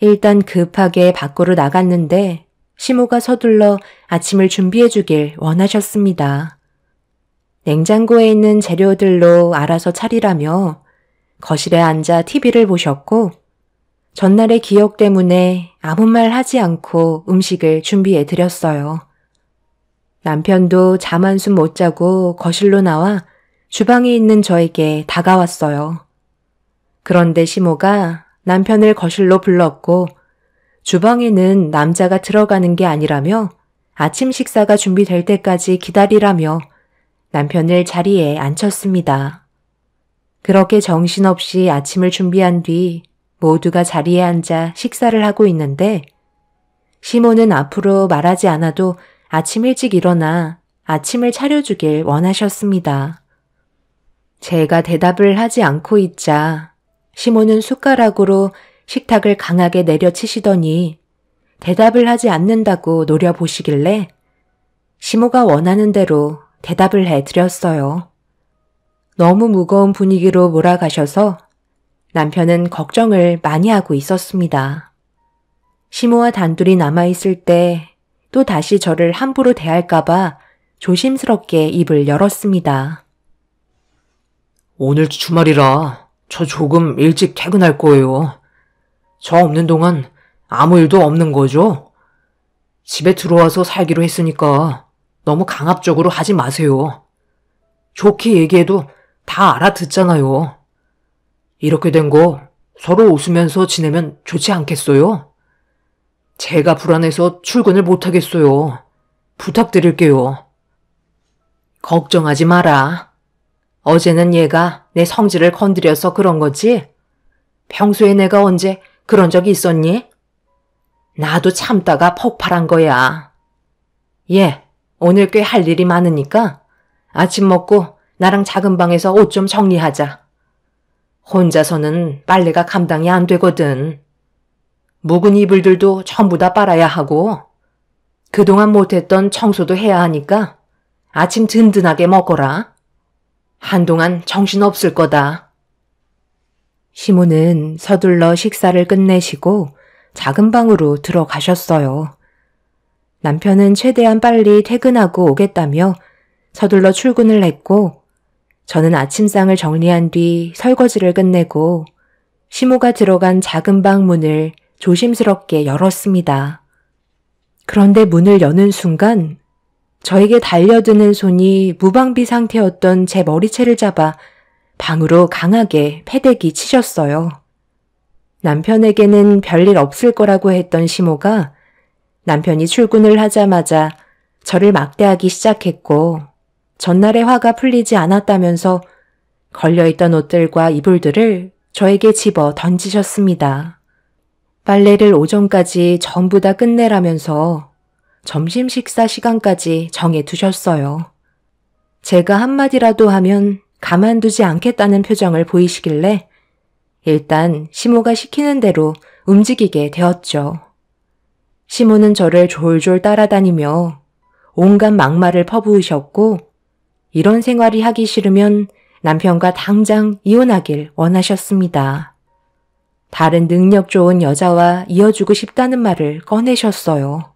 일단 급하게 밖으로 나갔는데 시모가 서둘러 아침을 준비해 주길 원하셨습니다. 냉장고에 있는 재료들로 알아서 차리라며 거실에 앉아 TV를 보셨고 전날의 기억 때문에 아무 말 하지 않고 음식을 준비해 드렸어요. 남편도 잠 한숨 못 자고 거실로 나와 주방에 있는 저에게 다가왔어요. 그런데 시모가 남편을 거실로 불렀고 주방에는 남자가 들어가는 게 아니라며 아침 식사가 준비될 때까지 기다리라며 남편을 자리에 앉혔습니다. 그렇게 정신없이 아침을 준비한 뒤 모두가 자리에 앉아 식사를 하고 있는데 시모는 앞으로 말하지 않아도 아침 일찍 일어나 아침을 차려주길 원하셨습니다. 제가 대답을 하지 않고 있자 시모는 숟가락으로 식탁을 강하게 내려치시더니 대답을 하지 않는다고 노려보시길래 시모가 원하는 대로 대답을 해드렸어요. 너무 무거운 분위기로 몰아가셔서 남편은 걱정을 많이 하고 있었습니다. 시모와 단둘이 남아있을 때 또 다시 저를 함부로 대할까봐 조심스럽게 입을 열었습니다. 오늘 주말이라 저 조금 일찍 퇴근할 거예요. 저 없는 동안 아무 일도 없는 거죠? 집에 들어와서 살기로 했으니까 너무 강압적으로 하지 마세요. 좋게 얘기해도 다 알아듣잖아요. 이렇게 된 거 서로 웃으면서 지내면 좋지 않겠어요? 제가 불안해서 출근을 못하겠어요. 부탁드릴게요. 걱정하지 마라. 어제는 얘가 내 성질을 건드려서 그런 거지? 평소에 내가 언제 그런 적이 있었니? 나도 참다가 폭발한 거야. 얘, 오늘 꽤 할 일이 많으니까 아침 먹고 나랑 작은 방에서 옷 좀 정리하자. 혼자서는 빨래가 감당이 안 되거든. 묵은 이불들도 전부 다 빨아야 하고 그동안 못했던 청소도 해야 하니까 아침 든든하게 먹어라. 한동안 정신없을 거다. 시모는 서둘러 식사를 끝내시고 작은 방으로 들어가셨어요. 남편은 최대한 빨리 퇴근하고 오겠다며 서둘러 출근을 했고 저는 아침상을 정리한 뒤 설거지를 끝내고 시모가 들어간 작은 방 문을 조심스럽게 열었습니다. 그런데 문을 여는 순간 저에게 달려드는 손이 무방비 상태였던 제 머리채를 잡아 방으로 강하게 패대기 치셨어요. 남편에게는 별일 없을 거라고 했던 시모가 남편이 출근을 하자마자 저를 막대하기 시작했고 전날의 화가 풀리지 않았다면서 걸려있던 옷들과 이불들을 저에게 집어 던지셨습니다. 빨래를 오전까지 전부 다 끝내라면서 점심 식사 시간까지 정해 두셨어요. 제가 한마디라도 하면 가만두지 않겠다는 표정을 보이시길래 일단 시모가 시키는 대로 움직이게 되었죠. 시모는 저를 졸졸 따라다니며 온갖 막말을 퍼부으셨고 이런 생활이 하기 싫으면 남편과 당장 이혼하길 원하셨습니다. 다른 능력 좋은 여자와 이어주고 싶다는 말을 꺼내셨어요.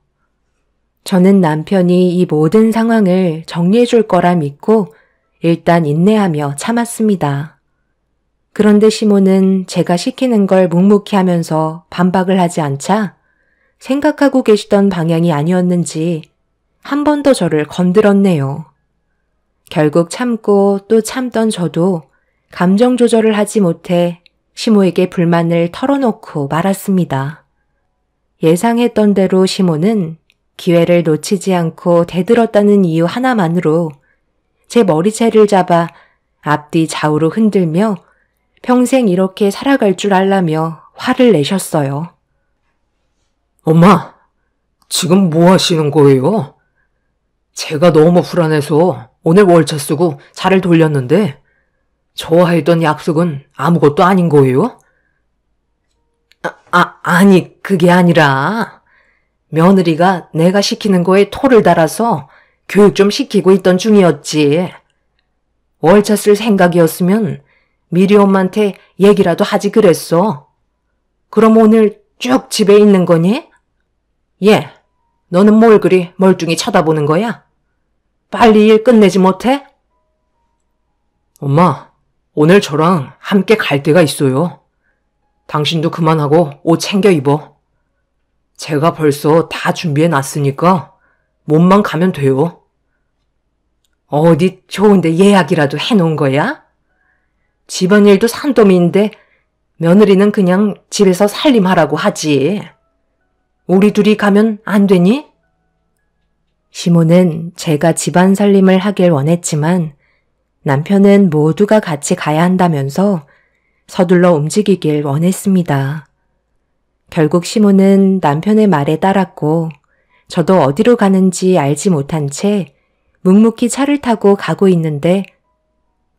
저는 남편이 이 모든 상황을 정리해 줄 거라 믿고 일단 인내하며 참았습니다. 그런데 시모는 제가 시키는 걸 묵묵히 하면서 반박을 하지 않자 생각하고 계시던 방향이 아니었는지 한 번 더 저를 건드렸네요. 결국 참고 또 참던 저도 감정 조절을 하지 못해 시모에게 불만을 털어놓고 말았습니다. 예상했던 대로 시모는 기회를 놓치지 않고 대들었다는 이유 하나만으로 제 머리채를 잡아 앞뒤 좌우로 흔들며 평생 이렇게 살아갈 줄 알라며 화를 내셨어요. 엄마, 지금 뭐 하시는 거예요? 제가 너무 불안해서 오늘 월차 쓰고 차를 돌렸는데 저와 했던 약속은 아무것도 아닌 거예요? 아니, 그게 아니라 며느리가 내가 시키는 거에 토를 달아서 교육 좀 시키고 있던 중이었지. 월차 쓸 생각이었으면 미리 엄마한테 얘기라도 하지 그랬어. 그럼 오늘 쭉 집에 있는 거니? 예, 너는 뭘 그리 멀뚱히 쳐다보는 거야? 빨리 일 끝내지 못해? 엄마, 오늘 저랑 함께 갈 데가 있어요. 당신도 그만하고 옷 챙겨 입어. 제가 벌써 다 준비해 놨으니까 몸만 가면 돼요. 어디 좋은데 예약이라도 해놓은 거야? 집안일도 산더미인데 며느리는 그냥 집에서 살림하라고 하지. 우리 둘이 가면 안 되니? 시모는 제가 집안 살림을 하길 원했지만 남편은 모두가 같이 가야 한다면서 서둘러 움직이길 원했습니다. 결국 시모는 남편의 말에 따랐고 저도 어디로 가는지 알지 못한 채 묵묵히 차를 타고 가고 있는데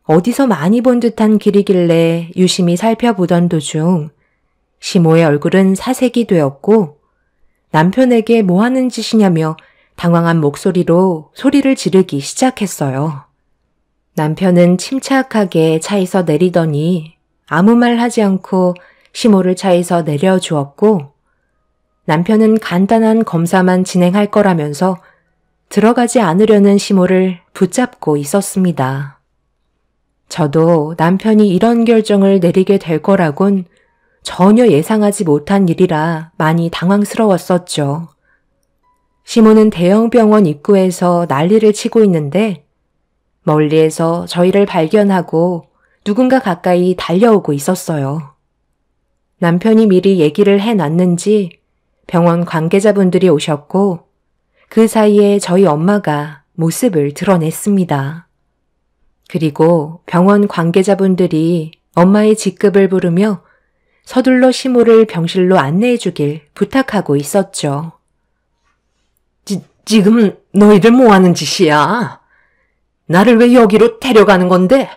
어디서 많이 본 듯한 길이길래 유심히 살펴보던 도중 시모의 얼굴은 사색이 되었고 남편에게 뭐 하는 짓이냐며 당황한 목소리로 소리를 지르기 시작했어요. 남편은 침착하게 차에서 내리더니 아무 말 하지 않고 시모를 차에서 내려주었고 남편은 간단한 검사만 진행할 거라면서 들어가지 않으려는 시모를 붙잡고 있었습니다. 저도 남편이 이런 결정을 내리게 될 거라곤 전혀 예상하지 못한 일이라 많이 당황스러웠었죠. 시모는 대형 병원 입구에서 난리를 치고 있는데 멀리에서 저희를 발견하고 누군가 가까이 달려오고 있었어요. 남편이 미리 얘기를 해놨는지 병원 관계자분들이 오셨고 그 사이에 저희 엄마가 모습을 드러냈습니다. 그리고 병원 관계자분들이 엄마의 직급을 부르며 서둘러 시모를 병실로 안내해 주길 부탁하고 있었죠. 지금 너희들 뭐 하는 짓이야? 나를 왜 여기로 데려가는 건데?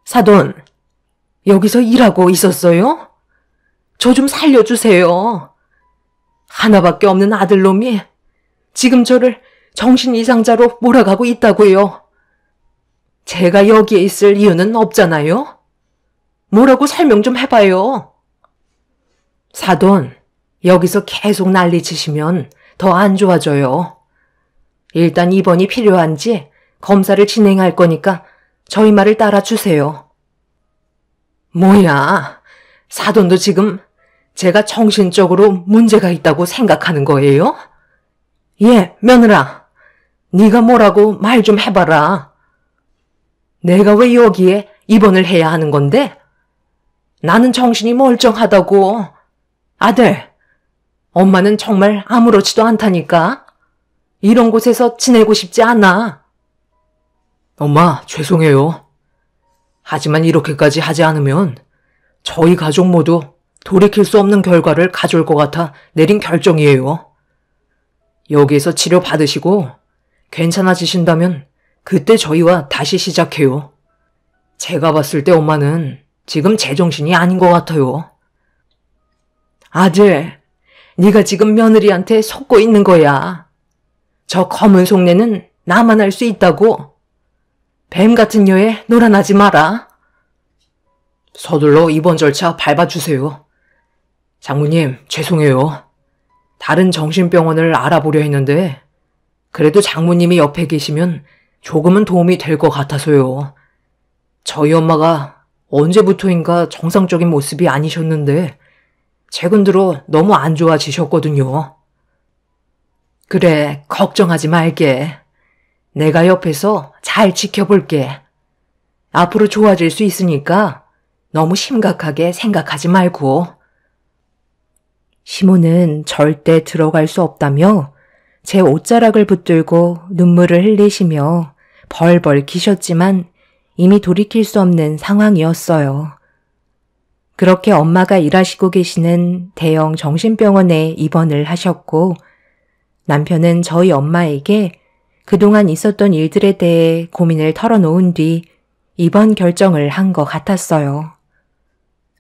사돈, 여기서 일하고 있었어요? 저 좀 살려주세요. 하나밖에 없는 아들놈이 지금 저를 정신 이상자로 몰아가고 있다고요. 제가 여기에 있을 이유는 없잖아요. 뭐라고 설명 좀 해봐요. 사돈, 여기서 계속 난리 치시면 더 안 좋아져요. 일단 입원이 필요한지 검사를 진행할 거니까 저희 말을 따라주세요. 뭐야, 사돈도 지금 제가 정신적으로 문제가 있다고 생각하는 거예요? 예, 며느라, 네가 뭐라고 말 좀 해봐라. 내가 왜 여기에 입원을 해야 하는 건데? 나는 정신이 멀쩡하다고. 아들, 엄마는 정말 아무렇지도 않다니까. 이런 곳에서 지내고 싶지 않아. 엄마, 죄송해요. 하지만 이렇게까지 하지 않으면 저희 가족 모두 돌이킬 수 없는 결과를 가져올 것 같아 내린 결정이에요. 여기에서 치료 받으시고 괜찮아지신다면 그때 저희와 다시 시작해요. 제가 봤을 때 엄마는 지금 제정신이 아닌 것 같아요. 아들, 네가 지금 며느리한테 속고 있는 거야. 저 검은 속내는 나만 알 수 있다고. 뱀 같은 여에 놀아나지 마라. 서둘러 입원 절차 밟아주세요. 장모님, 죄송해요. 다른 정신병원을 알아보려 했는데 그래도 장모님이 옆에 계시면 조금은 도움이 될 것 같아서요. 저희 엄마가 언제부터인가 정상적인 모습이 아니셨는데 최근 들어 너무 안 좋아지셨거든요. 그래, 걱정하지 말게. 내가 옆에서 잘 지켜볼게. 앞으로 좋아질 수 있으니까 너무 심각하게 생각하지 말고. 시모는 절대 들어갈 수 없다며 제 옷자락을 붙들고 눈물을 흘리시며 벌벌 기셨지만 이미 돌이킬 수 없는 상황이었어요. 그렇게 엄마가 일하시고 계시는 대형 정신병원에 입원을 하셨고 남편은 저희 엄마에게 그동안 있었던 일들에 대해 고민을 털어놓은 뒤 입원 결정을 한 것 같았어요.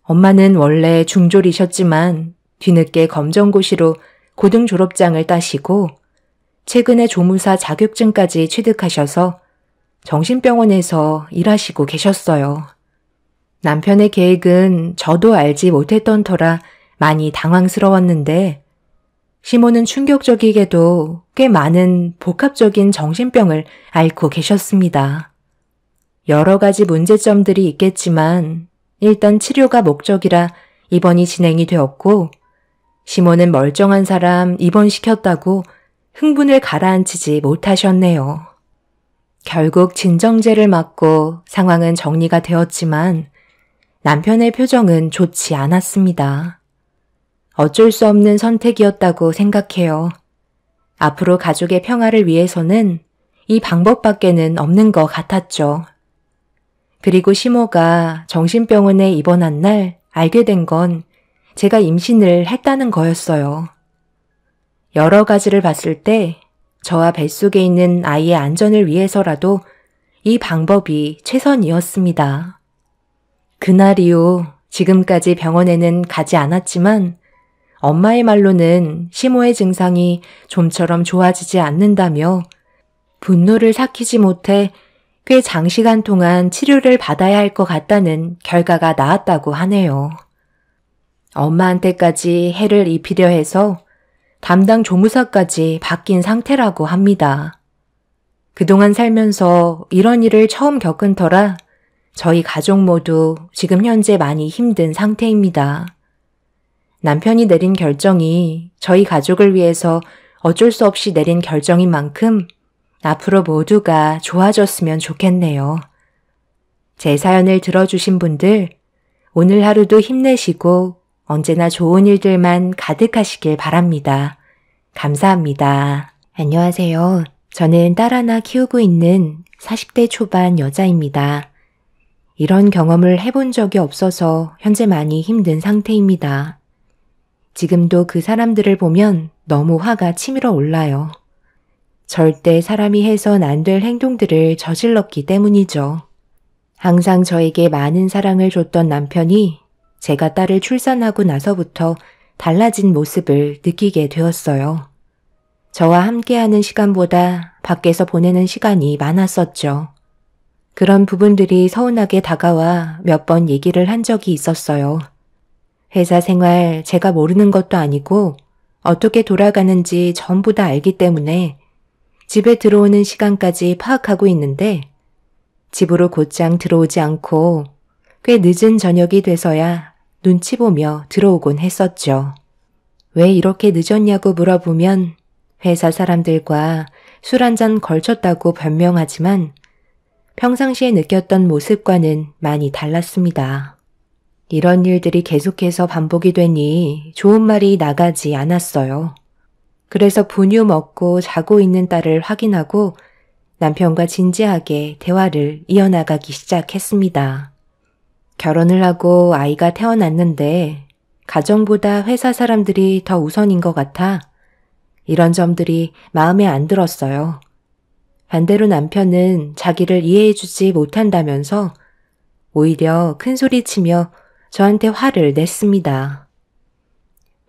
엄마는 원래 중졸이셨지만 뒤늦게 검정고시로 고등 졸업장을 따시고 최근에 조무사 자격증까지 취득하셔서 정신병원에서 일하시고 계셨어요. 남편의 계획은 저도 알지 못했던 터라 많이 당황스러웠는데 시모는 충격적이게도 꽤 많은 복합적인 정신병을 앓고 계셨습니다. 여러 가지 문제점들이 있겠지만 일단 치료가 목적이라 입원이 진행이 되었고 시모는 멀쩡한 사람 입원시켰다고 흥분을 가라앉히지 못하셨네요. 결국 진정제를 맞고 상황은 정리가 되었지만 남편의 표정은 좋지 않았습니다. 어쩔 수 없는 선택이었다고 생각해요. 앞으로 가족의 평화를 위해서는 이 방법밖에는 없는 것 같았죠. 그리고 시모가 정신병원에 입원한 날 알게 된 건 제가 임신을 했다는 거였어요. 여러 가지를 봤을 때 저와 뱃속에 있는 아이의 안전을 위해서라도 이 방법이 최선이었습니다. 그날 이후 지금까지 병원에는 가지 않았지만 엄마의 말로는 시모의 증상이 좀처럼 좋아지지 않는다며 분노를 삭히지 못해 꽤 장시간 동안 치료를 받아야 할 것 같다는 결과가 나왔다고 하네요. 엄마한테까지 해를 입히려 해서 담당 조무사까지 바뀐 상태라고 합니다. 그동안 살면서 이런 일을 처음 겪은 터라 저희 가족 모두 지금 현재 많이 힘든 상태입니다. 남편이 내린 결정이 저희 가족을 위해서 어쩔 수 없이 내린 결정인 만큼 앞으로 모두가 좋아졌으면 좋겠네요. 제 사연을 들어주신 분들, 오늘 하루도 힘내시고 언제나 좋은 일들만 가득하시길 바랍니다. 감사합니다. 안녕하세요. 저는 딸 하나 키우고 있는 40대 초반 여자입니다. 이런 경험을 해본 적이 없어서 현재 많이 힘든 상태입니다. 지금도 그 사람들을 보면 너무 화가 치밀어 올라요. 절대 사람이 해선 안 될 행동들을 저질렀기 때문이죠. 항상 저에게 많은 사랑을 줬던 남편이 제가 딸을 출산하고 나서부터 달라진 모습을 느끼게 되었어요. 저와 함께하는 시간보다 밖에서 보내는 시간이 많았었죠. 그런 부분들이 서운하게 다가와 몇 번 얘기를 한 적이 있었어요. 회사 생활 제가 모르는 것도 아니고 어떻게 돌아가는지 전부 다 알기 때문에 집에 들어오는 시간까지 파악하고 있는데 집으로 곧장 들어오지 않고 꽤 늦은 저녁이 돼서야 눈치 보며 들어오곤 했었죠. 왜 이렇게 늦었냐고 물어보면 회사 사람들과 술 한잔 걸쳤다고 변명하지만 평상시에 느꼈던 모습과는 많이 달랐습니다. 이런 일들이 계속해서 반복이 되니 좋은 말이 나가지 않았어요. 그래서 분유 먹고 자고 있는 딸을 확인하고 남편과 진지하게 대화를 이어나가기 시작했습니다. 결혼을 하고 아이가 태어났는데 가정보다 회사 사람들이 더 우선인 것 같아 이런 점들이 마음에 안 들었어요. 반대로 남편은 자기를 이해해주지 못한다면서 오히려 큰소리치며 저한테 화를 냈습니다.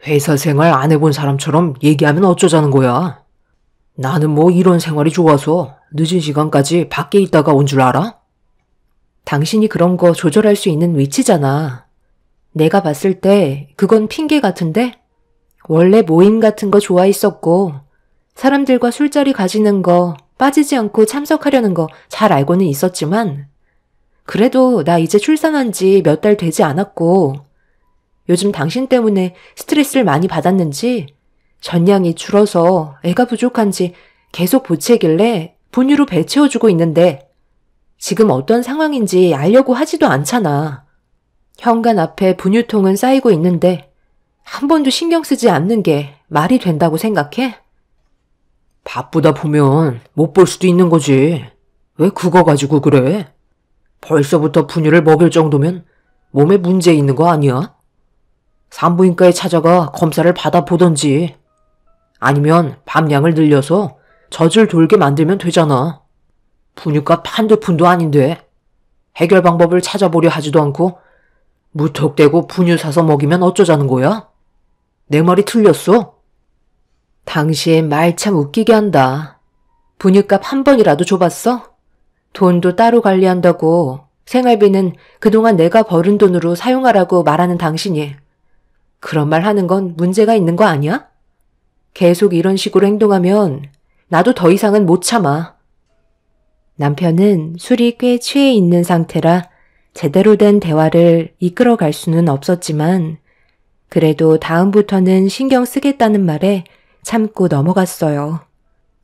회사 생활 안 해본 사람처럼 얘기하면 어쩌자는 거야? 나는 뭐 이런 생활이 좋아서 늦은 시간까지 밖에 있다가 온 줄 알아? 당신이 그런 거 조절할 수 있는 위치잖아. 내가 봤을 때 그건 핑계 같은데? 원래 모임 같은 거 좋아했었고 사람들과 술자리 가지는 거 빠지지 않고 참석하려는 거 잘 알고는 있었지만 그래도 나 이제 출산한 지 몇 달 되지 않았고 요즘 당신 때문에 스트레스를 많이 받았는지 전량이 줄어서 애가 부족한지 계속 보채길래 분유로 배 채워주고 있는데 지금 어떤 상황인지 알려고 하지도 않잖아. 현관 앞에 분유통은 쌓이고 있는데 한 번도 신경 쓰지 않는 게 말이 된다고 생각해? 바쁘다 보면 못 볼 수도 있는 거지. 왜 그거 가지고 그래? 벌써부터 분유를 먹일 정도면 몸에 문제 있는 거 아니야? 산부인과에 찾아가 검사를 받아보던지 아니면 밤량을 늘려서 젖을 돌게 만들면 되잖아. 분유값 한두 푼도 아닌데 해결 방법을 찾아보려 하지도 않고 무턱대고 분유 사서 먹이면 어쩌자는 거야? 내 말이 틀렸어? 당신 말 참 웃기게 한다. 분유값 한 번이라도 줘봤어? 돈도 따로 관리한다고 생활비는 그동안 내가 벌은 돈으로 사용하라고 말하는 당신이 그런 말 하는 건 문제가 있는 거 아니야? 계속 이런 식으로 행동하면 나도 더 이상은 못 참아. 남편은 술이 꽤 취해 있는 상태라 제대로 된 대화를 이끌어갈 수는 없었지만 그래도 다음부터는 신경 쓰겠다는 말에 참고 넘어갔어요.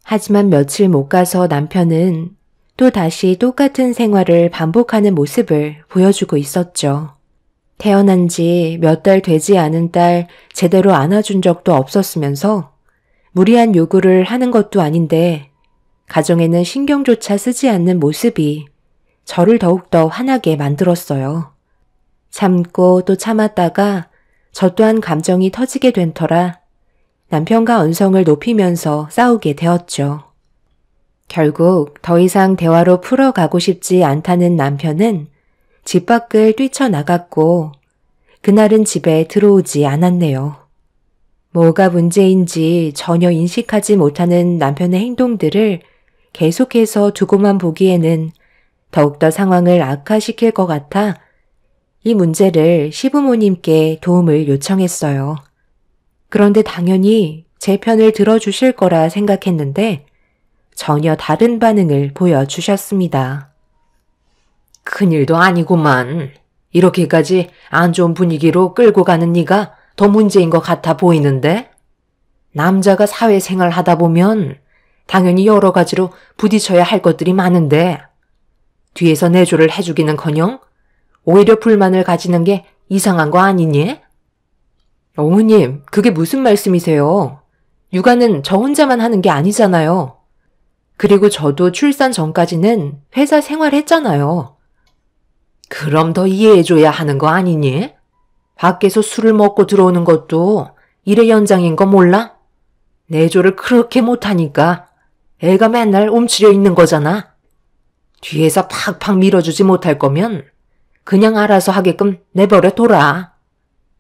하지만 며칠 못 가서 남편은 또 다시 똑같은 생활을 반복하는 모습을 보여주고 있었죠. 태어난 지 몇 달 되지 않은 딸 제대로 안아준 적도 없었으면서 무리한 요구를 하는 것도 아닌데 가정에는 신경조차 쓰지 않는 모습이 저를 더욱더 화나게 만들었어요. 참고 또 참았다가 저 또한 감정이 터지게 된 터라 남편과 언성을 높이면서 싸우게 되었죠. 결국 더 이상 대화로 풀어가고 싶지 않다는 남편은 집 밖을 뛰쳐나갔고 그날은 집에 들어오지 않았네요. 뭐가 문제인지 전혀 인식하지 못하는 남편의 행동들을 계속해서 두고만 보기에는 더욱더 상황을 악화시킬 것 같아 이 문제를 시부모님께 도움을 요청했어요. 그런데 당연히 제 편을 들어주실 거라 생각했는데 전혀 다른 반응을 보여주셨습니다. 큰일도 아니구만. 이렇게까지 안 좋은 분위기로 끌고 가는 네가 더 문제인 것 같아 보이는데? 남자가 사회생활 하다 보면 당연히 여러 가지로 부딪혀야 할 것들이 많은데 뒤에서 내조를 해주기는커녕 오히려 불만을 가지는 게 이상한 거 아니니? 어머님, 그게 무슨 말씀이세요? 육아는 저 혼자만 하는 게 아니잖아요. 그리고 저도 출산 전까지는 회사 생활했잖아요. 그럼 더 이해해줘야 하는 거 아니니? 밖에서 술을 먹고 들어오는 것도 일의 연장인 거 몰라? 내조를 그렇게 못하니까 애가 맨날 움츠려 있는 거잖아. 뒤에서 팍팍 밀어주지 못할 거면 그냥 알아서 하게끔 내버려 둬라.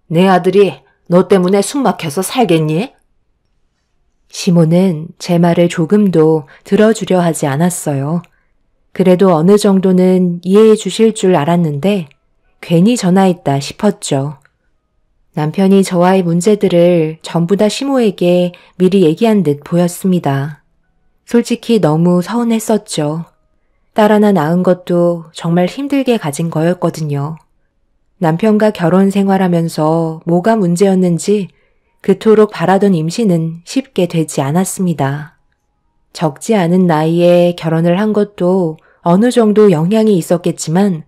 내 아들이 너 때문에 숨 막혀서 살겠니? 시모는 제 말을 조금도 들어주려 하지 않았어요. 그래도 어느 정도는 이해해 주실 줄 알았는데 괜히 전화했다 싶었죠. 남편이 저와의 문제들을 전부 다 시모에게 미리 얘기한 듯 보였습니다. 솔직히 너무 서운했었죠. 딸 하나 낳은 것도 정말 힘들게 가진 거였거든요. 남편과 결혼 생활하면서 뭐가 문제였는지 그토록 바라던 임신은 쉽게 되지 않았습니다. 적지 않은 나이에 결혼을 한 것도 어느 정도 영향이 있었겠지만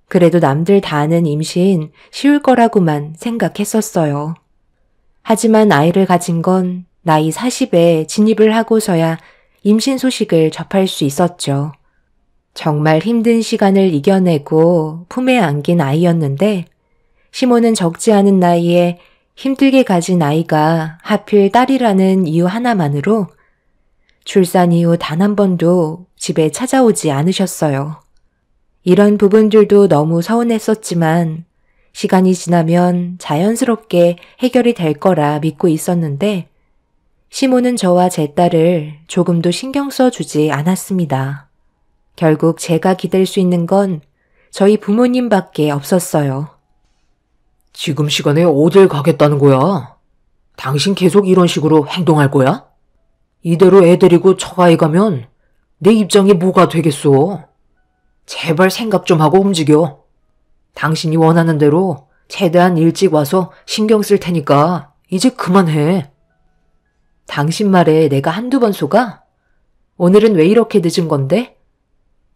그래도 남들 다 아는 임신 쉬울 거라고만 생각했었어요. 하지만 아이를 가진 건 나이 40에 진입을 하고서야 임신 소식을 접할 수 있었죠. 정말 힘든 시간을 이겨내고 품에 안긴 아이였는데 시모는 적지 않은 나이에 힘들게 가진 아이가 하필 딸이라는 이유 하나만으로 출산 이후 단 한 번도 집에 찾아오지 않으셨어요. 이런 부분들도 너무 서운했었지만 시간이 지나면 자연스럽게 해결이 될 거라 믿고 있었는데 시모는 저와 제 딸을 조금도 신경 써주지 않았습니다. 결국 제가 기댈 수 있는 건 저희 부모님밖에 없었어요. 지금 시간에 어딜 가겠다는 거야? 당신 계속 이런 식으로 행동할 거야? 이대로 애 데리고 처가에 가면 내 입장이 뭐가 되겠어? 제발 생각 좀 하고 움직여. 당신이 원하는 대로 최대한 일찍 와서 신경 쓸 테니까 이제 그만해. 당신 말에 내가 한두 번 속아? 오늘은 왜 이렇게 늦은 건데?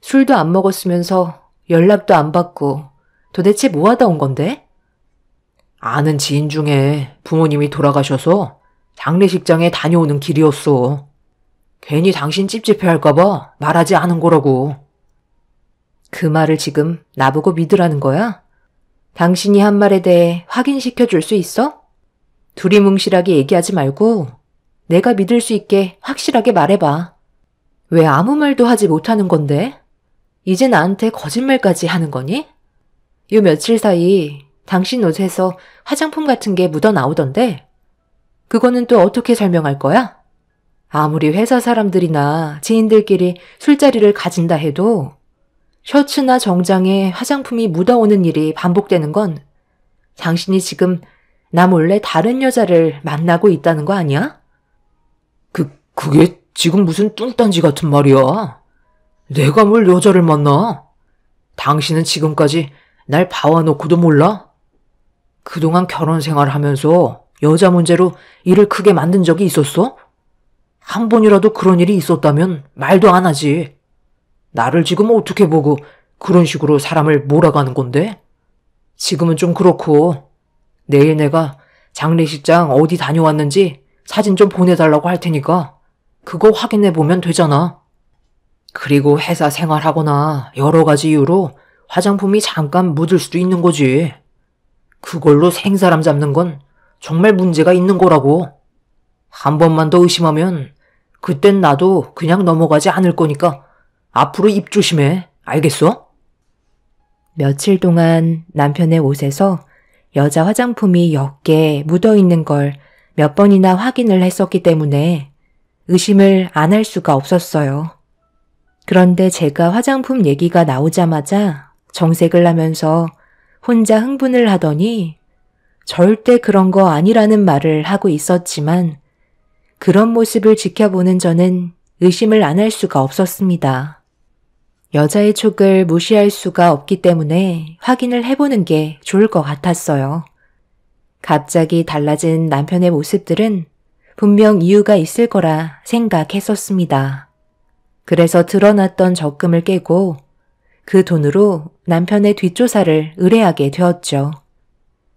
술도 안 먹었으면서 연락도 안 받고 도대체 뭐 하다 온 건데? 아는 지인 중에 부모님이 돌아가셔서 장례식장에 다녀오는 길이었어. 괜히 당신 찝찝해할까봐 말하지 않은 거라고. 그 말을 지금 나보고 믿으라는 거야? 당신이 한 말에 대해 확인시켜 줄 수 있어? 두리뭉실하게 얘기하지 말고 내가 믿을 수 있게 확실하게 말해봐. 왜 아무 말도 하지 못하는 건데? 이제 나한테 거짓말까지 하는 거니? 요 며칠 사이 당신 옷에서 화장품 같은 게 묻어 나오던데 그거는 또 어떻게 설명할 거야? 아무리 회사 사람들이나 지인들끼리 술자리를 가진다 해도 셔츠나 정장에 화장품이 묻어오는 일이 반복되는 건 당신이 지금 나 몰래 다른 여자를 만나고 있다는 거 아니야? 그게 지금 무슨 뚱딴지 같은 말이야. 내가 뭘 여자를 만나? 당신은 지금까지 날 봐와놓고도 몰라? 그동안 결혼 생활하면서 여자 문제로 일을 크게 만든 적이 있었어? 한 번이라도 그런 일이 있었다면 말도 안 하지. 나를 지금 어떻게 보고 그런 식으로 사람을 몰아가는 건데? 지금은 좀 그렇고 내일 내가 장례식장 어디 다녀왔는지 사진 좀 보내달라고 할 테니까 그거 확인해보면 되잖아. 그리고 회사 생활하거나 여러 가지 이유로 화장품이 잠깐 묻을 수도 있는 거지. 그걸로 생사람 잡는 건 정말 문제가 있는 거라고. 한 번만 더 의심하면 그땐 나도 그냥 넘어가지 않을 거니까 앞으로 입 조심해. 알겠어? 며칠 동안 남편의 옷에서 여자 화장품이 옅게 묻어있는 걸 몇 번이나 확인을 했었기 때문에 의심을 안 할 수가 없었어요. 그런데 제가 화장품 얘기가 나오자마자 정색을 하면서 혼자 흥분을 하더니 절대 그런 거 아니라는 말을 하고 있었지만 그런 모습을 지켜보는 저는 의심을 안 할 수가 없었습니다. 여자의 촉을 무시할 수가 없기 때문에 확인을 해보는 게 좋을 것 같았어요. 갑자기 달라진 남편의 모습들은 분명 이유가 있을 거라 생각했었습니다. 그래서 드러났던 적금을 깨고 그 돈으로 남편의 뒷조사를 의뢰하게 되었죠.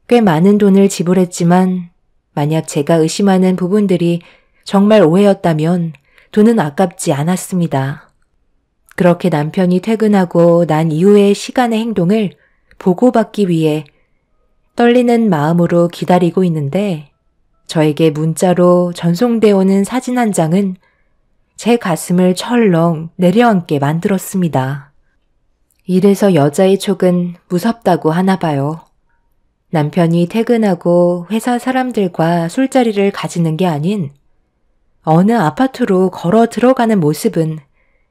꽤 많은 돈을 지불했지만 만약 제가 의심하는 부분들이 정말 오해였다면 돈은 아깝지 않았습니다. 그렇게 남편이 퇴근하고 난 이후의 시간의 행동을 보고받기 위해 떨리는 마음으로 기다리고 있는데 저에게 문자로 전송되어 오는 사진 한 장은 제 가슴을 철렁 내려앉게 만들었습니다. 이래서 여자의 촉은 무섭다고 하나 봐요. 남편이 퇴근하고 회사 사람들과 술자리를 가지는 게 아닌 어느 아파트로 걸어 들어가는 모습은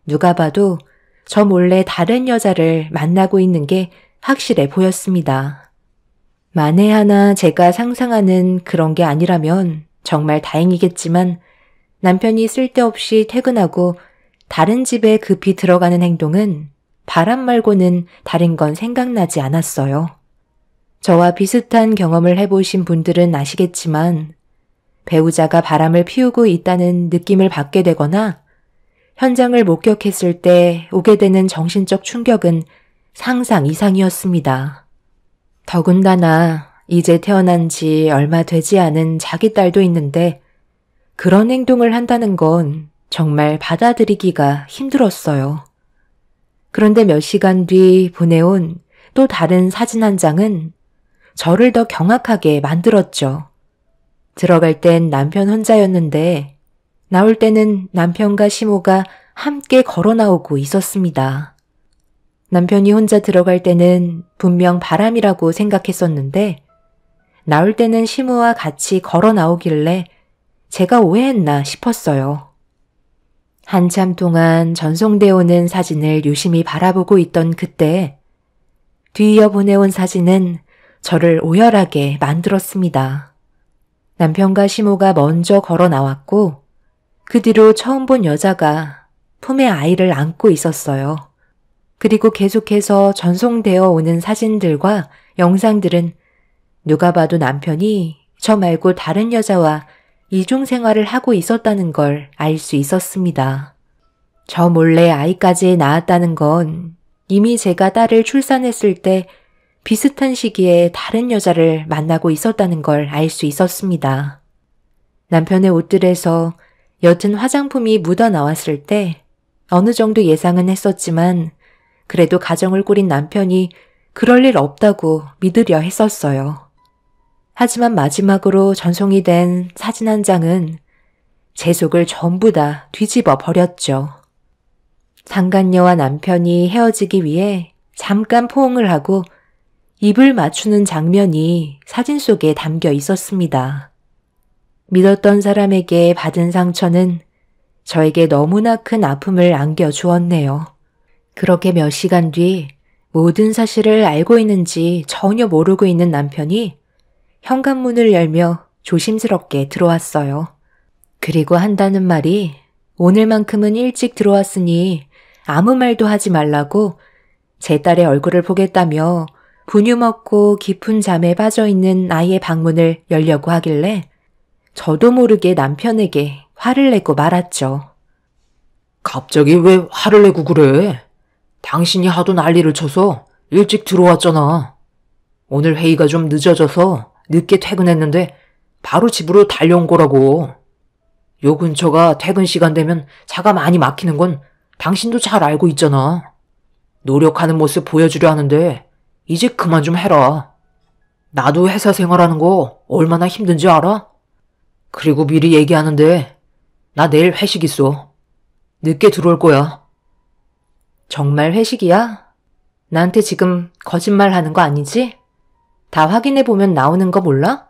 누가 봐도 저 몰래 다른 여자를 만나고 있는 게 확실해 보였습니다. 만에 하나 제가 상상하는 그런 게 아니라면 정말 다행이겠지만 남편이 쓸데없이 퇴근하고 다른 집에 급히 들어가는 행동은 바람 말고는 다른 건 생각나지 않았어요. 저와 비슷한 경험을 해보신 분들은 아시겠지만 배우자가 바람을 피우고 있다는 느낌을 받게 되거나 현장을 목격했을 때 오게 되는 정신적 충격은 상상 이상이었습니다. 더군다나 이제 태어난 지 얼마 되지 않은 자기 딸도 있는데 그런 행동을 한다는 건 정말 받아들이기가 힘들었어요. 그런데 몇 시간 뒤 보내온 또 다른 사진 한 장은 저를 더 경악하게 만들었죠. 들어갈 땐 남편 혼자였는데 나올 때는 남편과 시모가 함께 걸어 나오고 있었습니다. 남편이 혼자 들어갈 때는 분명 바람이라고 생각했었는데 나올 때는 시모와 같이 걸어 나오길래 제가 오해했나 싶었어요. 한참 동안 전송되어 오는 사진을 유심히 바라보고 있던 그때 뒤이어 보내온 사진은 저를 오열하게 만들었습니다. 남편과 시모가 먼저 걸어 나왔고 그 뒤로 처음 본 여자가 품에 아이를 안고 있었어요. 그리고 계속해서 전송되어 오는 사진들과 영상들은 누가 봐도 남편이 저 말고 다른 여자와 이중생활을 하고 있었다는 걸 알 수 있었습니다. 저 몰래 아이까지 낳았다는 건 이미 제가 딸을 출산했을 때 비슷한 시기에 다른 여자를 만나고 있었다는 걸 알 수 있었습니다. 남편의 옷들에서 옅은 화장품이 묻어 나왔을 때 어느 정도 예상은 했었지만 그래도 가정을 꾸린 남편이 그럴 일 없다고 믿으려 했었어요. 하지만 마지막으로 전송이 된 사진 한 장은 제 속을 전부 다 뒤집어 버렸죠. 상간녀와 남편이 헤어지기 위해 잠깐 포옹을 하고 입을 맞추는 장면이 사진 속에 담겨 있었습니다. 믿었던 사람에게 받은 상처는 저에게 너무나 큰 아픔을 안겨주었네요. 그렇게 몇 시간 뒤 모든 사실을 알고 있는지 전혀 모르고 있는 남편이 현관문을 열며 조심스럽게 들어왔어요. 그리고 한다는 말이 오늘만큼은 일찍 들어왔으니 아무 말도 하지 말라고 제 딸의 얼굴을 보겠다며 분유 먹고 깊은 잠에 빠져있는 아이의 방문을 열려고 하길래 저도 모르게 남편에게 화를 내고 말았죠. 갑자기 왜 화를 내고 그래? 당신이 하도 난리를 쳐서 일찍 들어왔잖아. 오늘 회의가 좀 늦어져서 늦게 퇴근했는데 바로 집으로 달려온 거라고. 요 근처가 퇴근 시간 되면 차가 많이 막히는 건 당신도 잘 알고 있잖아. 노력하는 모습 보여주려 하는데 이제 그만 좀 해라. 나도 회사 생활하는 거 얼마나 힘든지 알아? 그리고 미리 얘기하는데 나 내일 회식 있어. 늦게 들어올 거야. 정말 회식이야? 나한테 지금 거짓말 하는 거 아니지? 다 확인해보면 나오는 거 몰라?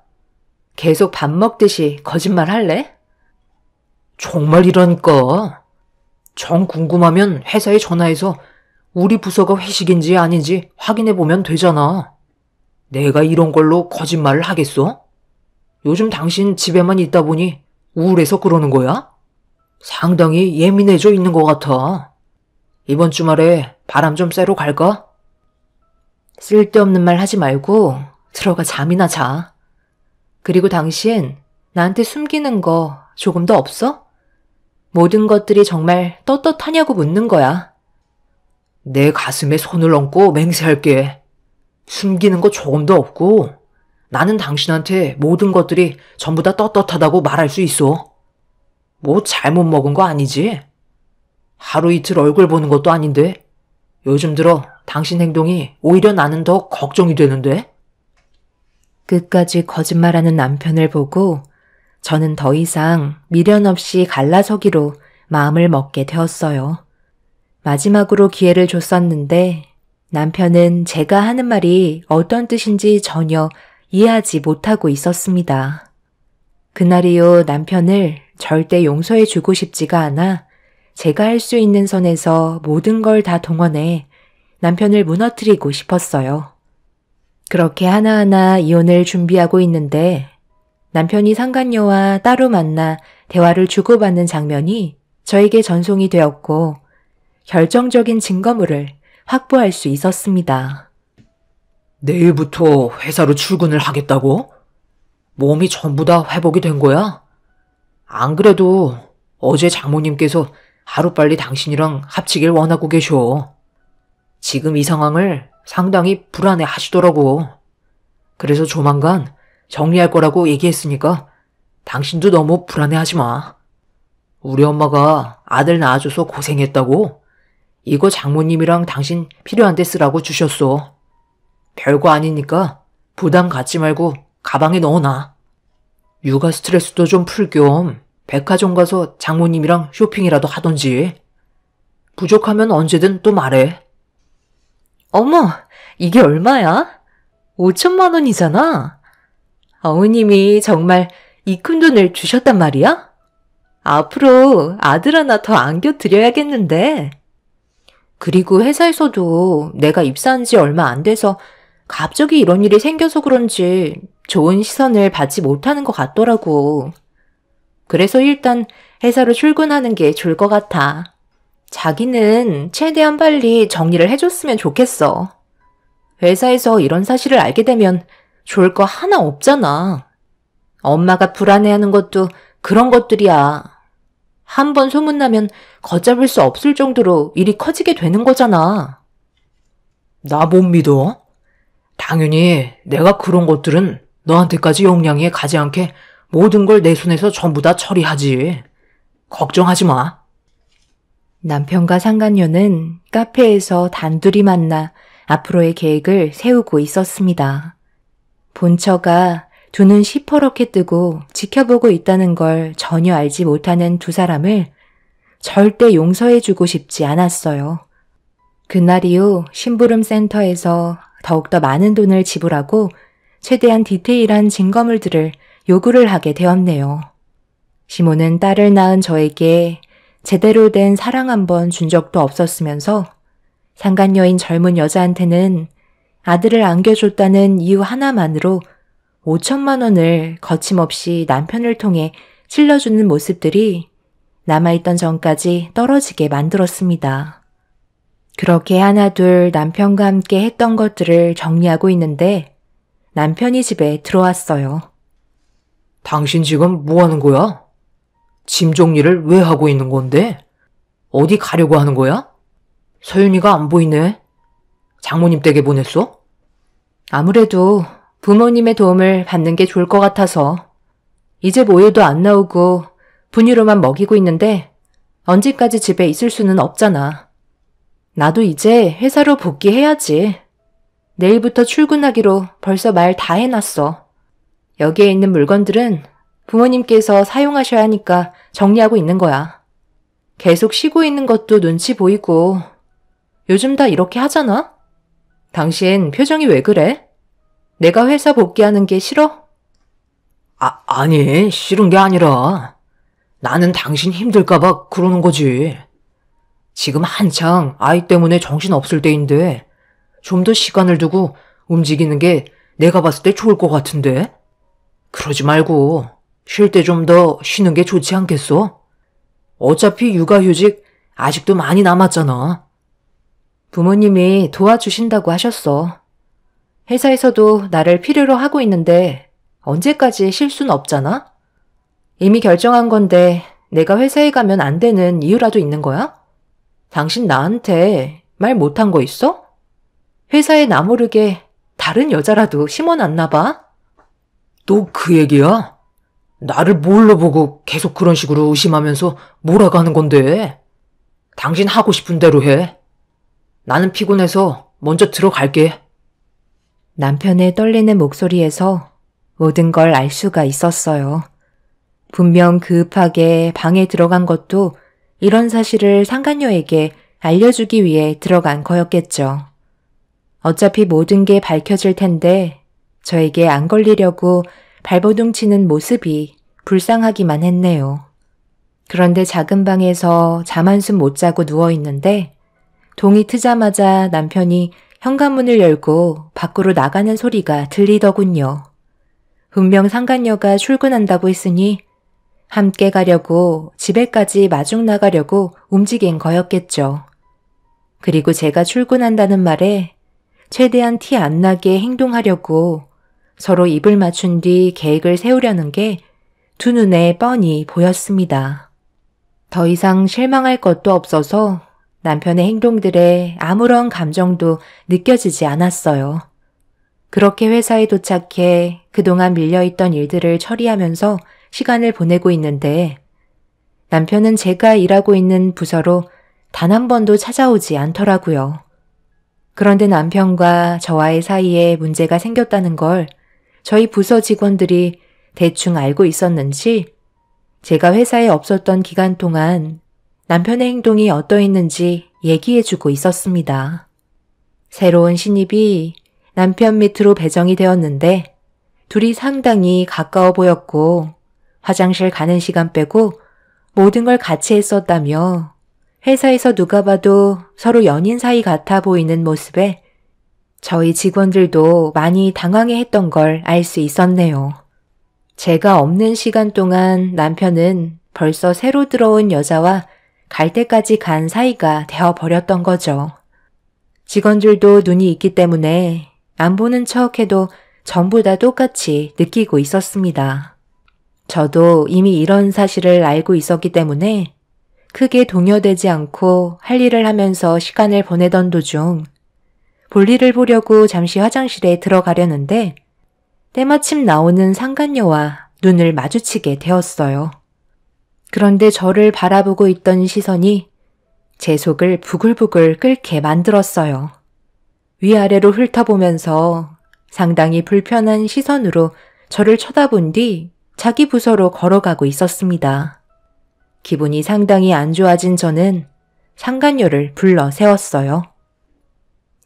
계속 밥 먹듯이 거짓말 할래? 정말이라니까. 정 궁금하면 회사에 전화해서 우리 부서가 회식인지 아닌지 확인해보면 되잖아. 내가 이런 걸로 거짓말을 하겠어? 요즘 당신 집에만 있다 보니 우울해서 그러는 거야? 상당히 예민해져 있는 것 같아. 이번 주말에 바람 좀 쐬러 갈까? 쓸데없는 말 하지 말고 들어가 잠이나 자. 그리고 당신 나한테 숨기는 거 조금 더 없어? 모든 것들이 정말 떳떳하냐고 묻는 거야. 내 가슴에 손을 얹고 맹세할게. 숨기는 거 조금도 없고 나는 당신한테 모든 것들이 전부 다 떳떳하다고 말할 수 있어. 뭐 잘못 먹은 거 아니지? 하루 이틀 얼굴 보는 것도 아닌데 요즘 들어 당신 행동이 오히려 나는 더 걱정이 되는데? 끝까지 거짓말하는 남편을 보고 저는 더 이상 미련 없이 갈라서기로 마음을 먹게 되었어요. 마지막으로 기회를 줬었는데 남편은 제가 하는 말이 어떤 뜻인지 전혀 이해하지 못하고 있었습니다. 그날 이후 남편을 절대 용서해주고 싶지가 않아 제가 할 수 있는 선에서 모든 걸 다 동원해 남편을 무너뜨리고 싶었어요. 그렇게 하나하나 이혼을 준비하고 있는데 남편이 상간녀와 따로 만나 대화를 주고받는 장면이 저에게 전송이 되었고 결정적인 증거물을 확보할 수 있었습니다. 내일부터 회사로 출근을 하겠다고? 몸이 전부 다 회복이 된 거야? 안 그래도 어제 장모님께서 하루빨리 당신이랑 합치길 원하고 계셔. 지금 이 상황을 상당히 불안해 하시더라고. 그래서 조만간 정리할 거라고 얘기했으니까 당신도 너무 불안해 하지 마. 우리 엄마가 아들 낳아줘서 고생했다고 이거 장모님이랑 당신 필요한 데 쓰라고 주셨어. 별거 아니니까 부담 갖지 말고 가방에 넣어놔. 육아 스트레스도 좀 풀 겸 백화점 가서 장모님이랑 쇼핑이라도 하던지. 부족하면 언제든 또 말해. 어머, 이게 얼마야? 5천만 원이잖아. 어머님이 정말 이 큰 돈을 주셨단 말이야? 앞으로 아들 하나 더 안겨드려야겠는데. 그리고 회사에서도 내가 입사한 지 얼마 안 돼서 갑자기 이런 일이 생겨서 그런지 좋은 시선을 받지 못하는 것 같더라고. 그래서 일단 회사로 출근하는 게 좋을 것 같아. 자기는 최대한 빨리 정리를 해줬으면 좋겠어. 회사에서 이런 사실을 알게 되면 좋을 거 하나 없잖아. 엄마가 불안해하는 것도 그런 것들이야. 한 번 소문나면 걷잡을 수 없을 정도로 일이 커지게 되는 거잖아. 나 못 믿어? 당연히 내가 그런 것들은 너한테까지 영향이 가지 않게 모든 걸 내 손에서 전부 다 처리하지. 걱정하지 마. 남편과 상간녀는 카페에서 단둘이 만나 앞으로의 계획을 세우고 있었습니다. 본처가 두 눈 시퍼렇게 뜨고 지켜보고 있다는 걸 전혀 알지 못하는 두 사람을 절대 용서해주고 싶지 않았어요. 그날 이후 심부름 센터에서 더욱더 많은 돈을 지불하고 최대한 디테일한 증거물들을 요구를 하게 되었네요. 시몬은 딸을 낳은 저에게 제대로 된 사랑 한 번 준 적도 없었으면서 상간녀인 젊은 여자한테는 아들을 안겨줬다는 이유 하나만으로 5천만 원을 거침없이 남편을 통해 찔러주는 모습들이 남아있던 전까지 떨어지게 만들었습니다. 그렇게 하나둘 남편과 함께 했던 것들을 정리하고 있는데 남편이 집에 들어왔어요. 당신 지금 뭐 하는 거야? 짐 정리를 왜 하고 있는 건데? 어디 가려고 하는 거야? 서윤이가 안 보이네. 장모님 댁에 보냈어? 아무래도 부모님의 도움을 받는 게 좋을 것 같아서 이제 모유도 안 나오고 분유로만 먹이고 있는데 언제까지 집에 있을 수는 없잖아. 나도 이제 회사로 복귀해야지. 내일부터 출근하기로 벌써 말 다 해놨어. 여기에 있는 물건들은 부모님께서 사용하셔야 하니까 정리하고 있는 거야. 계속 쉬고 있는 것도 눈치 보이고 요즘 다 이렇게 하잖아? 당신 표정이 왜 그래? 내가 회사 복귀하는 게 싫어? 아니, 싫은 게 아니라 나는 당신 힘들까봐 그러는 거지. 지금 한창 아이 때문에 정신 없을 때인데 좀 더 시간을 두고 움직이는 게 내가 봤을 때 좋을 것 같은데? 그러지 말고 쉴 때 좀 더 쉬는 게 좋지 않겠어? 어차피 육아휴직 아직도 많이 남았잖아. 부모님이 도와주신다고 하셨어. 회사에서도 나를 필요로 하고 있는데 언제까지 쉴 순 없잖아? 이미 결정한 건데 내가 회사에 가면 안 되는 이유라도 있는 거야? 당신 나한테 말 못한 거 있어? 회사에 나 모르게 다른 여자라도 심어놨나 봐? 또 그 얘기야? 나를 뭘로 보고 계속 그런 식으로 의심하면서 몰아가는 건데. 당신 하고 싶은 대로 해. 나는 피곤해서 먼저 들어갈게. 남편의 떨리는 목소리에서 모든 걸 알 수가 있었어요. 분명 급하게 방에 들어간 것도 이런 사실을 상간녀에게 알려주기 위해 들어간 거였겠죠. 어차피 모든 게 밝혀질 텐데 저에게 안 걸리려고 발버둥 치는 모습이 불쌍하기만 했네요. 그런데 작은 방에서 잠 한숨 못 자고 누워있는데 동이 트자마자 남편이 현관문을 열고 밖으로 나가는 소리가 들리더군요. 분명 상간녀가 출근한다고 했으니 함께 가려고 집에까지 마중 나가려고 움직인 거였겠죠. 그리고 제가 출근한다는 말에 최대한 티 안 나게 행동하려고 서로 입을 맞춘 뒤 계획을 세우려는 게 두 눈에 뻔히 보였습니다. 더 이상 실망할 것도 없어서 남편의 행동들에 아무런 감정도 느껴지지 않았어요. 그렇게 회사에 도착해 그동안 밀려있던 일들을 처리하면서 시간을 보내고 있는데 남편은 제가 일하고 있는 부서로 단 한 번도 찾아오지 않더라고요. 그런데 남편과 저와의 사이에 문제가 생겼다는 걸 저희 부서 직원들이 대충 알고 있었는지 제가 회사에 없었던 기간 동안 남편의 행동이 어떠했는지 얘기해주고 있었습니다. 새로운 신입이 남편 밑으로 배정이 되었는데 둘이 상당히 가까워 보였고 화장실 가는 시간 빼고 모든 걸 같이 했었다며 회사에서 누가 봐도 서로 연인 사이 같아 보이는 모습에 저희 직원들도 많이 당황해했던 걸 알 수 있었네요. 제가 없는 시간 동안 남편은 벌써 새로 들어온 여자와 갈 때까지 간 사이가 되어버렸던 거죠. 직원들도 눈이 있기 때문에 안 보는 척해도 전부 다 똑같이 느끼고 있었습니다. 저도 이미 이런 사실을 알고 있었기 때문에 크게 동요되지 않고 할 일을 하면서 시간을 보내던 도중 볼일을 보려고 잠시 화장실에 들어가려는데 때마침 나오는 상간녀와 눈을 마주치게 되었어요. 그런데 저를 바라보고 있던 시선이 제 속을 부글부글 끓게 만들었어요. 위아래로 훑어보면서 상당히 불편한 시선으로 저를 쳐다본 뒤 자기 부서로 걸어가고 있었습니다. 기분이 상당히 안 좋아진 저는 상간녀를 불러 세웠어요.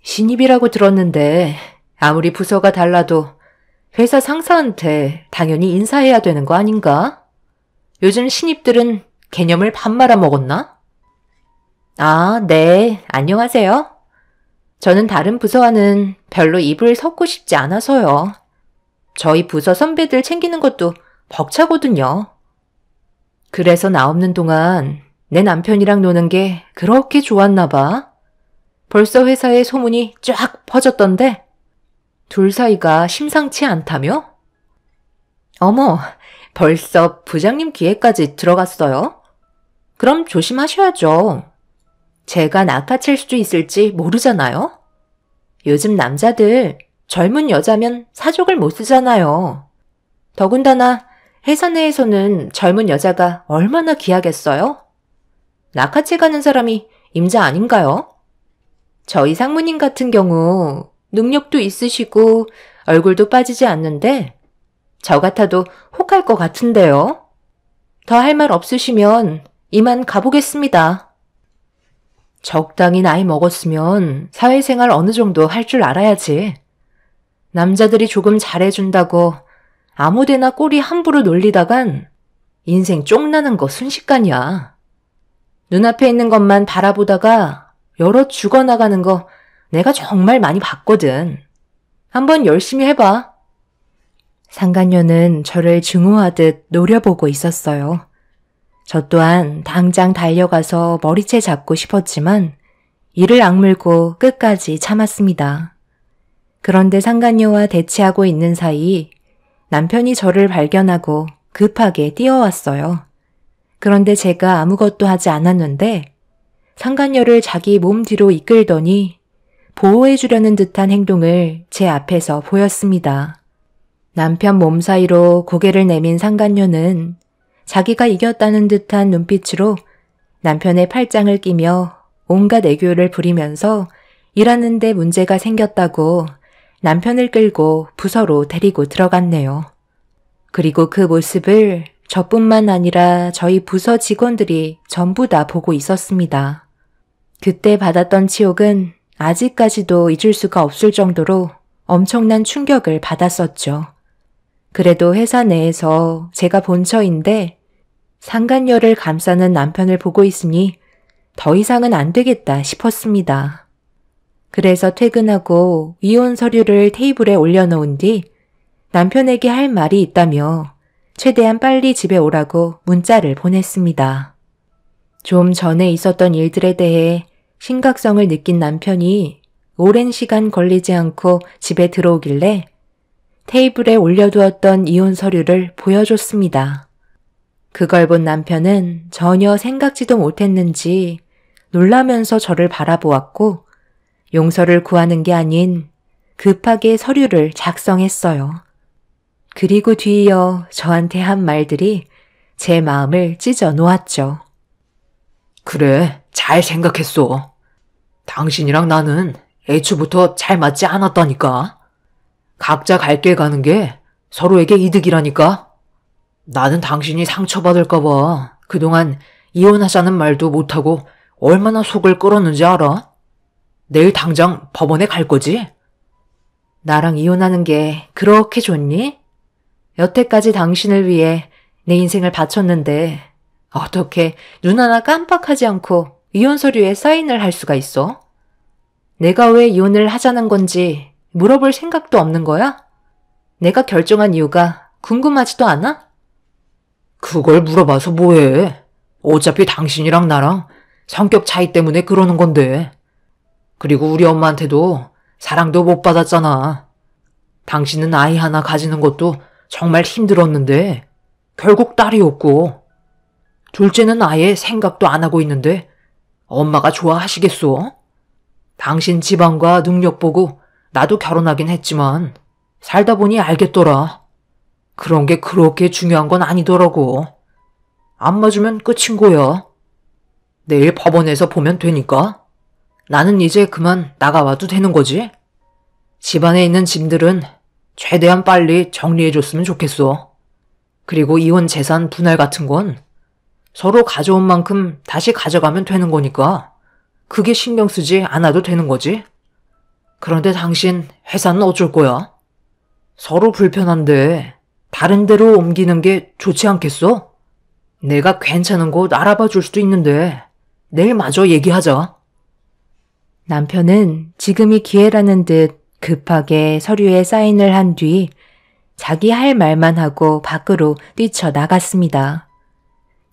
신입이라고 들었는데 아무리 부서가 달라도 회사 상사한테 당연히 인사해야 되는 거 아닌가? 요즘 신입들은 개념을 밥 말아 먹었나? 아, 네, 안녕하세요. 저는 다른 부서와는 별로 입을 섞고 싶지 않아서요. 저희 부서 선배들 챙기는 것도 벅차거든요. 그래서 나 없는 동안 내 남편이랑 노는 게 그렇게 좋았나 봐. 벌써 회사에 소문이 쫙 퍼졌던데 둘 사이가 심상치 않다며? 어머, 벌써 부장님 귀에까지 들어갔어요? 그럼 조심하셔야죠. 제가 낚아챌 수도 있을지 모르잖아요? 요즘 남자들 젊은 여자면 사족을 못 쓰잖아요. 더군다나 회사 내에서는 젊은 여자가 얼마나 귀하겠어요? 낚아채 가는 사람이 임자 아닌가요? 저희 상무님 같은 경우 능력도 있으시고 얼굴도 빠지지 않는데 저 같아도 혹할 것 같은데요. 더 할 말 없으시면 이만 가보겠습니다. 적당히 나이 먹었으면 사회생활 어느 정도 할 줄 알아야지. 남자들이 조금 잘해준다고 아무데나 꼬리 함부로 놀리다간 인생 쪽나는 거 순식간이야. 눈앞에 있는 것만 바라보다가 여러 죽어나가는 거 내가 정말 많이 봤거든. 한번 열심히 해봐. 상간녀는 저를 증오하듯 노려보고 있었어요. 저 또한 당장 달려가서 머리채 잡고 싶었지만 이를 악물고 끝까지 참았습니다. 그런데 상간녀와 대치하고 있는 사이 남편이 저를 발견하고 급하게 뛰어왔어요. 그런데 제가 아무것도 하지 않았는데 상간녀를 자기 몸 뒤로 이끌더니 보호해주려는 듯한 행동을 제 앞에서 보였습니다. 남편 몸 사이로 고개를 내민 상간녀는 자기가 이겼다는 듯한 눈빛으로 남편의 팔짱을 끼며 온갖 애교를 부리면서 일하는데 문제가 생겼다고 남편을 끌고 부서로 데리고 들어갔네요. 그리고 그 모습을 저뿐만 아니라 저희 부서 직원들이 전부 다 보고 있었습니다. 그때 받았던 치욕은 아직까지도 잊을 수가 없을 정도로 엄청난 충격을 받았었죠. 그래도 회사 내에서 제가 본처인데 상간녀를 감싸는 남편을 보고 있으니 더 이상은 안 되겠다 싶었습니다. 그래서 퇴근하고 이혼 서류를 테이블에 올려놓은 뒤 남편에게 할 말이 있다며 최대한 빨리 집에 오라고 문자를 보냈습니다. 좀 전에 있었던 일들에 대해 심각성을 느낀 남편이 오랜 시간 걸리지 않고 집에 들어오길래 테이블에 올려두었던 이혼 서류를 보여줬습니다. 그걸 본 남편은 전혀 생각지도 못했는지 놀라면서 저를 바라보았고 용서를 구하는 게 아닌 급하게 서류를 작성했어요. 그리고 뒤이어 저한테 한 말들이 제 마음을 찢어 놓았죠. 그래, 잘 생각했어. 당신이랑 나는 애초부터 잘 맞지 않았다니까. 각자 갈 길 가는 게 서로에게 이득이라니까. 나는 당신이 상처받을까봐 그동안 이혼하자는 말도 못하고 얼마나 속을 끓었는지 알아? 내일 당장 법원에 갈 거지? 나랑 이혼하는 게 그렇게 좋니? 여태까지 당신을 위해 내 인생을 바쳤는데 어떻게 눈 하나 깜빡하지 않고 이혼 서류에 사인을 할 수가 있어? 내가 왜 이혼을 하자는 건지 물어볼 생각도 없는 거야? 내가 결정한 이유가 궁금하지도 않아? 그걸 물어봐서 뭐해? 어차피 당신이랑 나랑 성격 차이 때문에 그러는 건데. 그리고 우리 엄마한테도 사랑도 못 받았잖아. 당신은 아이 하나 가지는 것도 정말 힘들었는데 결국 딸이었고, 둘째는 아예 생각도 안 하고 있는데 엄마가 좋아하시겠어? 당신 집안과 능력 보고 나도 결혼하긴 했지만 살다 보니 알겠더라. 그런 게 그렇게 중요한 건 아니더라고. 안 맞으면 끝인 거야. 내일 법원에서 보면 되니까. 나는 이제 그만 나가와도 되는 거지? 집안에 있는 짐들은 최대한 빨리 정리해줬으면 좋겠어. 그리고 이혼 재산 분할 같은 건 서로 가져온 만큼 다시 가져가면 되는 거니까 그게 신경 쓰지 않아도 되는 거지. 그런데 당신 회사는 어쩔 거야? 서로 불편한데 다른 데로 옮기는 게 좋지 않겠어? 내가 괜찮은 곳 알아봐 줄 수도 있는데 내일 마저 얘기하자. 남편은 지금이 기회라는 듯 급하게 서류에 사인을 한 뒤 자기 할 말만 하고 밖으로 뛰쳐나갔습니다.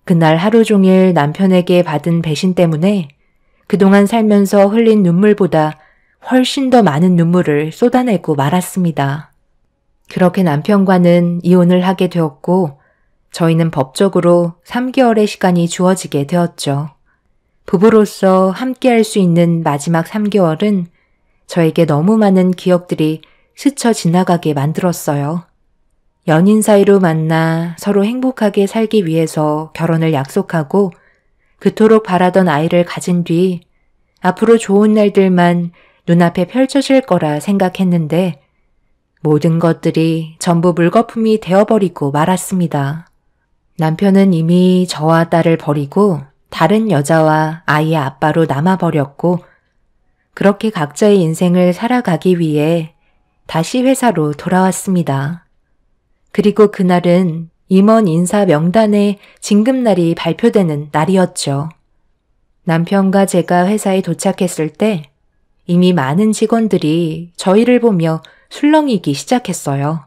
그날 하루 종일 남편에게 받은 배신 때문에 그동안 살면서 흘린 눈물보다 훨씬 더 많은 눈물을 쏟아내고 말았습니다. 그렇게 남편과는 이혼을 하게 되었고 저희는 법적으로 3개월의 시간이 주어지게 되었죠. 부부로서 함께할 수 있는 마지막 3개월은 저에게 너무 많은 기억들이 스쳐 지나가게 만들었어요. 연인 사이로 만나 서로 행복하게 살기 위해서 결혼을 약속하고 그토록 바라던 아이를 가진 뒤 앞으로 좋은 날들만 눈앞에 펼쳐질 거라 생각했는데 모든 것들이 전부 물거품이 되어버리고 말았습니다. 남편은 이미 저와 딸을 버리고 다른 여자와 아이의 아빠로 남아버렸고 그렇게 각자의 인생을 살아가기 위해 다시 회사로 돌아왔습니다. 그리고 그날은 임원 인사 명단에 진급날이 발표되는 날이었죠. 남편과 제가 회사에 도착했을 때 이미 많은 직원들이 저희를 보며 술렁이기 시작했어요.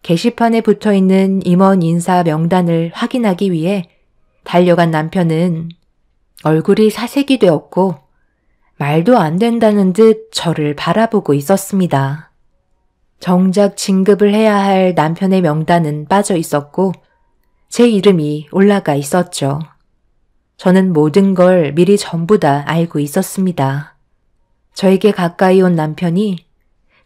게시판에 붙어있는 임원 인사 명단을 확인하기 위해 달려간 남편은 얼굴이 사색이 되었고 말도 안 된다는 듯 저를 바라보고 있었습니다. 정작 진급을 해야 할 남편의 명단은 빠져 있었고 제 이름이 올라가 있었죠. 저는 모든 걸 미리 전부 다 알고 있었습니다. 저에게 가까이 온 남편이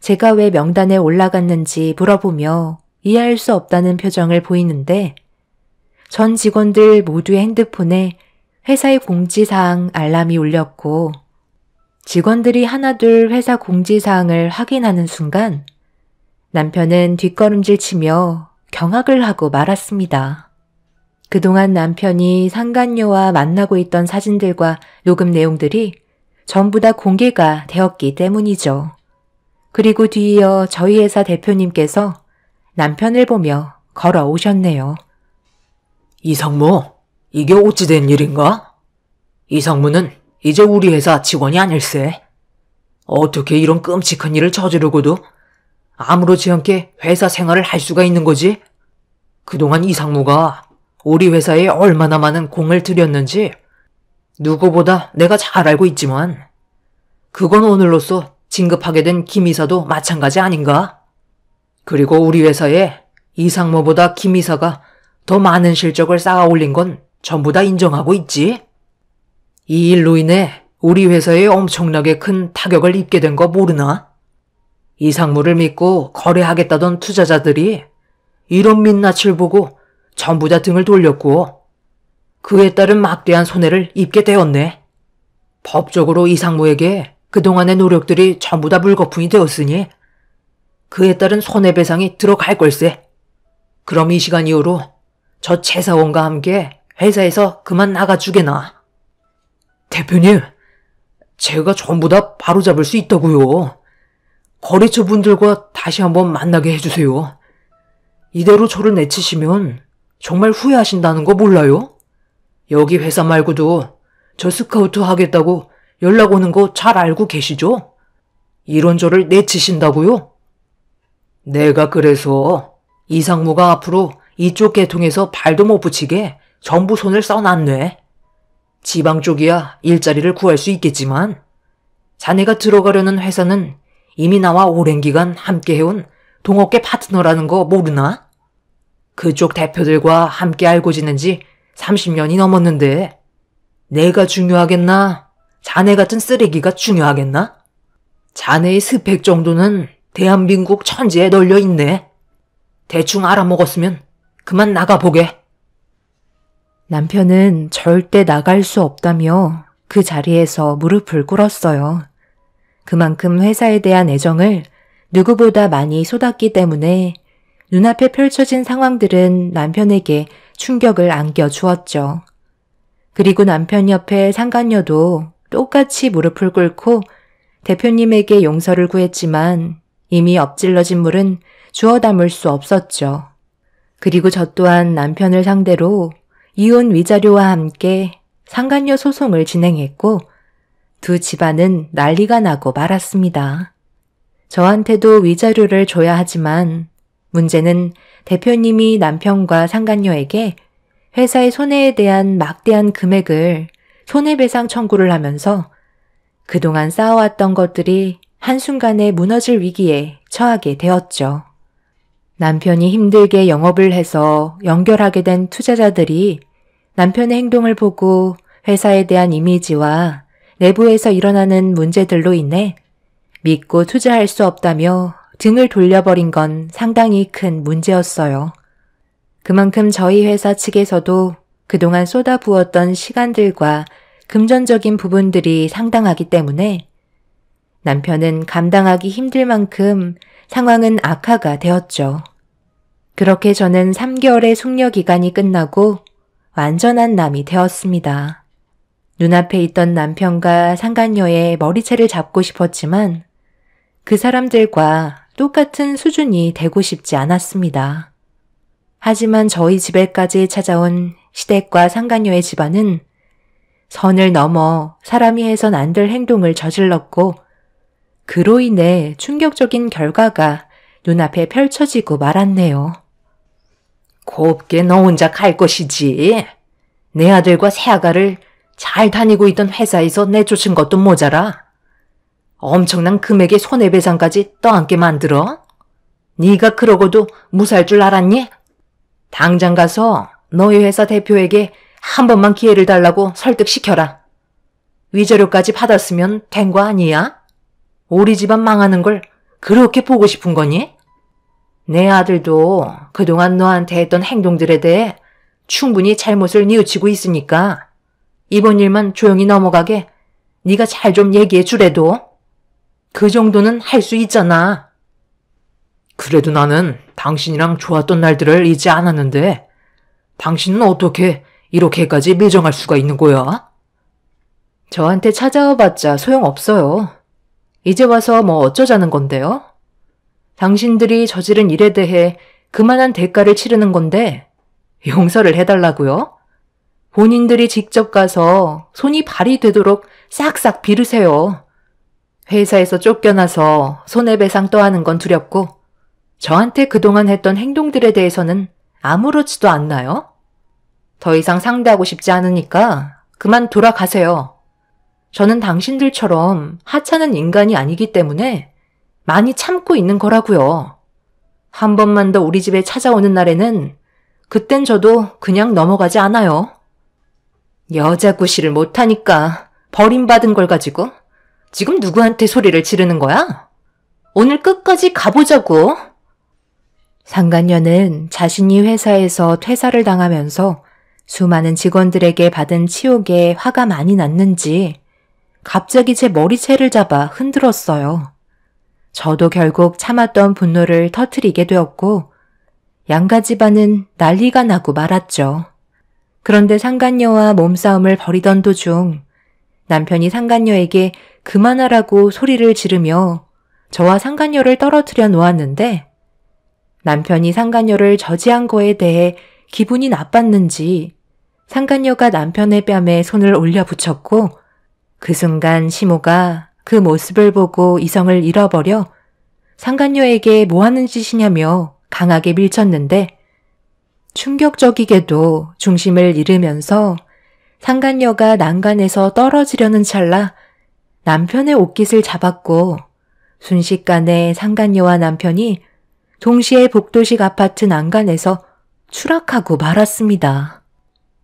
제가 왜 명단에 올라갔는지 물어보며 이해할 수 없다는 표정을 보이는데 전 직원들 모두의 핸드폰에 회사의 공지사항 알람이 울렸고 직원들이 하나둘 회사 공지사항을 확인하는 순간 남편은 뒷걸음질 치며 경악을 하고 말았습니다. 그동안 남편이 상간녀와 만나고 있던 사진들과 녹음 내용들이 전부 다 공개가 되었기 때문이죠. 그리고 뒤이어 저희 회사 대표님께서 남편을 보며 걸어오셨네요. 이상무, 이게 어찌 된 일인가? 이상무는 이제 우리 회사 직원이 아닐세. 어떻게 이런 끔찍한 일을 저지르고도 아무렇지 않게 회사 생활을 할 수가 있는 거지? 그동안 이상무가 우리 회사에 얼마나 많은 공을 들였는지 누구보다 내가 잘 알고 있지만 그건 오늘로써 진급하게 된 김 이사도 마찬가지 아닌가? 그리고 우리 회사에 이상무보다 김 이사가 더 많은 실적을 쌓아 올린 건 전부 다 인정하고 있지? 이 일로 인해 우리 회사에 엄청나게 큰 타격을 입게 된 거 모르나? 이상무를 믿고 거래하겠다던 투자자들이 이런 민낯을 보고 전부 다 등을 돌렸고 그에 따른 막대한 손해를 입게 되었네. 법적으로 이상무에게 그동안의 노력들이 전부 다 물거품이 되었으니 그에 따른 손해배상이 들어갈 걸세. 그럼 이 시간 이후로 저 채사원과 함께 회사에서 그만 나가주게나. 대표님, 제가 전부 다 바로잡을 수 있다고요. 거래처 분들과 다시 한번 만나게 해주세요. 이대로 저를 내치시면 정말 후회하신다는 거 몰라요? 여기 회사 말고도 저 스카우트 하겠다고 연락 오는 거 잘 알고 계시죠? 이런 저를 내치신다고요? 내가 그래서 이상무가 앞으로 이쪽 계통에서 발도 못 붙이게 전부 손을 써놨네. 지방 쪽이야 일자리를 구할 수 있겠지만 자네가 들어가려는 회사는 이미 나와 오랜 기간 함께 해온 동업계 파트너라는 거 모르나? 그쪽 대표들과 함께 알고 지낸 지 30년이 넘었는데 내가 중요하겠나? 자네 같은 쓰레기가 중요하겠나? 자네의 스펙 정도는 대한민국 천지에 널려 있네. 대충 알아먹었으면 그만 나가보게. 남편은 절대 나갈 수 없다며 그 자리에서 무릎을 꿇었어요. 그만큼 회사에 대한 애정을 누구보다 많이 쏟았기 때문에 눈앞에 펼쳐진 상황들은 남편에게 충격을 안겨주었죠. 그리고 남편 옆에 상간녀도 똑같이 무릎을 꿇고 대표님에게 용서를 구했지만 이미 엎질러진 물은 주워 담을 수 없었죠. 그리고 저 또한 남편을 상대로 이혼 위자료와 함께 상간녀 소송을 진행했고 두 집안은 난리가 나고 말았습니다. 저한테도 위자료를 줘야 하지만 문제는 대표님이 남편과 상간녀에게 회사의 손해에 대한 막대한 금액을 손해배상 청구를 하면서 그동안 쌓아왔던 것들이 한순간에 무너질 위기에 처하게 되었죠. 남편이 힘들게 영업을 해서 연결하게 된 투자자들이 남편의 행동을 보고 회사에 대한 이미지와 내부에서 일어나는 문제들로 인해 믿고 투자할 수 없다며 등을 돌려버린 건 상당히 큰 문제였어요. 그만큼 저희 회사 측에서도 그동안 쏟아부었던 시간들과 금전적인 부분들이 상당하기 때문에 남편은 감당하기 힘들 만큼 상황은 악화가 되었죠. 그렇게 저는 3개월의 숙려 기간이 끝나고 완전한 남이 되었습니다. 눈앞에 있던 남편과 상간녀의 머리채를 잡고 싶었지만 그 사람들과 똑같은 수준이 되고 싶지 않았습니다. 하지만 저희 집에까지 찾아온 시댁과 상간녀의 집안은 선을 넘어 사람이 해선 안 될 행동을 저질렀고 그로 인해 충격적인 결과가 눈앞에 펼쳐지고 말았네요. 곱게 너 혼자 갈 것이지. 내 아들과 새아가를 잘 다니고 있던 회사에서 내쫓은 것도 모자라. 엄청난 금액의 손해배상까지 떠안게 만들어? 네가 그러고도 무사할 줄 알았니? 당장 가서 너희 회사 대표에게 한 번만 기회를 달라고 설득시켜라. 위자료까지 받았으면 된 거 아니야? 우리 집안 망하는 걸 그렇게 보고 싶은 거니? 내 아들도 그동안 너한테 했던 행동들에 대해 충분히 잘못을 뉘우치고 있으니까 이번 일만 조용히 넘어가게 네가 잘 좀 얘기해 주래도. 그 정도는 할 수 있잖아. 그래도 나는 당신이랑 좋았던 날들을 잊지 않았는데 당신은 어떻게 이렇게까지 매정할 수가 있는 거야? 저한테 찾아와 봤자 소용없어요. 이제 와서 뭐 어쩌자는 건데요? 당신들이 저지른 일에 대해 그만한 대가를 치르는 건데 용서를 해달라고요? 본인들이 직접 가서 손이 발이 되도록 싹싹 비르세요. 회사에서 쫓겨나서 손해배상 떠하는 건 두렵고 저한테 그동안 했던 행동들에 대해서는 아무렇지도 않나요? 더 이상 상대하고 싶지 않으니까 그만 돌아가세요. 저는 당신들처럼 하찮은 인간이 아니기 때문에 많이 참고 있는 거라고요. 한 번만 더 우리 집에 찾아오는 날에는 그땐 저도 그냥 넘어가지 않아요. 여자 구실을 못하니까 버림받은 걸 가지고 지금 누구한테 소리를 지르는 거야? 오늘 끝까지 가보자고. 상간녀는 자신이 회사에서 퇴사를 당하면서 수많은 직원들에게 받은 치욕에 화가 많이 났는지 갑자기 제 머리채를 잡아 흔들었어요. 저도 결국 참았던 분노를 터뜨리게 되었고 양가 집안은 난리가 나고 말았죠. 그런데 상간녀와 몸싸움을 벌이던 도중 남편이 상간녀에게 그만하라고 소리를 지르며 저와 상간녀를 떨어뜨려 놓았는데 남편이 상간녀를 저지한 거에 대해 기분이 나빴는지 상간녀가 남편의 뺨에 손을 올려 붙였고 그 순간 시모가 그 모습을 보고 이성을 잃어버려 상간녀에게 뭐 하는 짓이냐며 강하게 밀쳤는데 충격적이게도 중심을 잃으면서 상간녀가 난간에서 떨어지려는 찰나 남편의 옷깃을 잡았고 순식간에 상간녀와 남편이 동시에 복도식 아파트 난간에서 추락하고 말았습니다.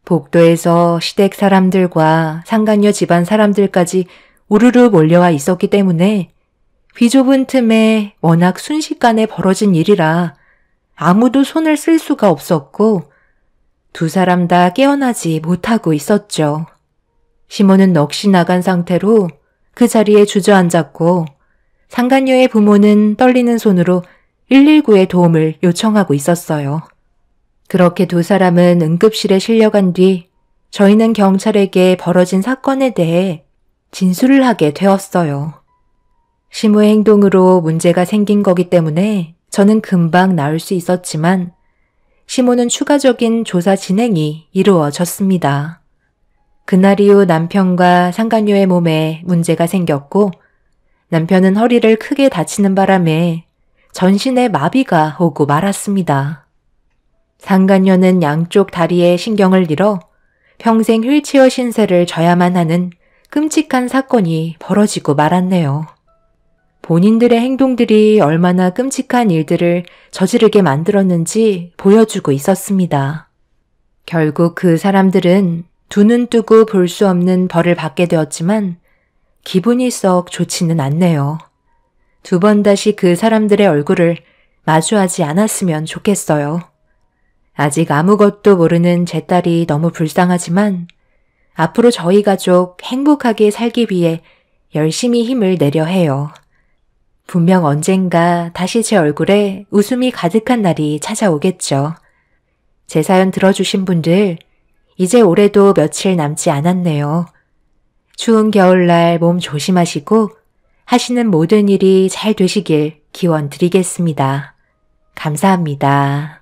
복도에서 시댁 사람들과 상간녀 집안 사람들까지 우르르 몰려와 있었기 때문에 비좁은 틈에 워낙 순식간에 벌어진 일이라 아무도 손을 쓸 수가 없었고 두 사람 다 깨어나지 못하고 있었죠. 시모는 넋이 나간 상태로 그 자리에 주저앉았고 상간녀의 부모는 떨리는 손으로 119에 도움을 요청하고 있었어요. 그렇게 두 사람은 응급실에 실려간 뒤 저희는 경찰에게 벌어진 사건에 대해 진술을 하게 되었어요. 시모의 행동으로 문제가 생긴 거기 때문에 저는 금방 나을 수 있었지만 시모는 추가적인 조사 진행이 이루어졌습니다. 그날 이후 남편과 상간녀의 몸에 문제가 생겼고 남편은 허리를 크게 다치는 바람에 전신에 마비가 오고 말았습니다. 상간녀는 양쪽 다리에 신경을 잃어 평생 휠체어 신세를 져야만 하는 끔찍한 사건이 벌어지고 말았네요. 본인들의 행동들이 얼마나 끔찍한 일들을 저지르게 만들었는지 보여주고 있었습니다. 결국 그 사람들은 두 눈 뜨고 볼 수 없는 벌을 받게 되었지만 기분이 썩 좋지는 않네요. 두 번 다시 그 사람들의 얼굴을 마주하지 않았으면 좋겠어요. 아직 아무것도 모르는 제 딸이 너무 불쌍하지만 앞으로 저희 가족 행복하게 살기 위해 열심히 힘을 내려 해요. 분명 언젠가 다시 제 얼굴에 웃음이 가득한 날이 찾아오겠죠. 제 사연 들어주신 분들, 이제 올해도 며칠 남지 않았네요. 추운 겨울날 몸 조심하시고 하시는 모든 일이 잘 되시길 기원 드리겠습니다. 감사합니다.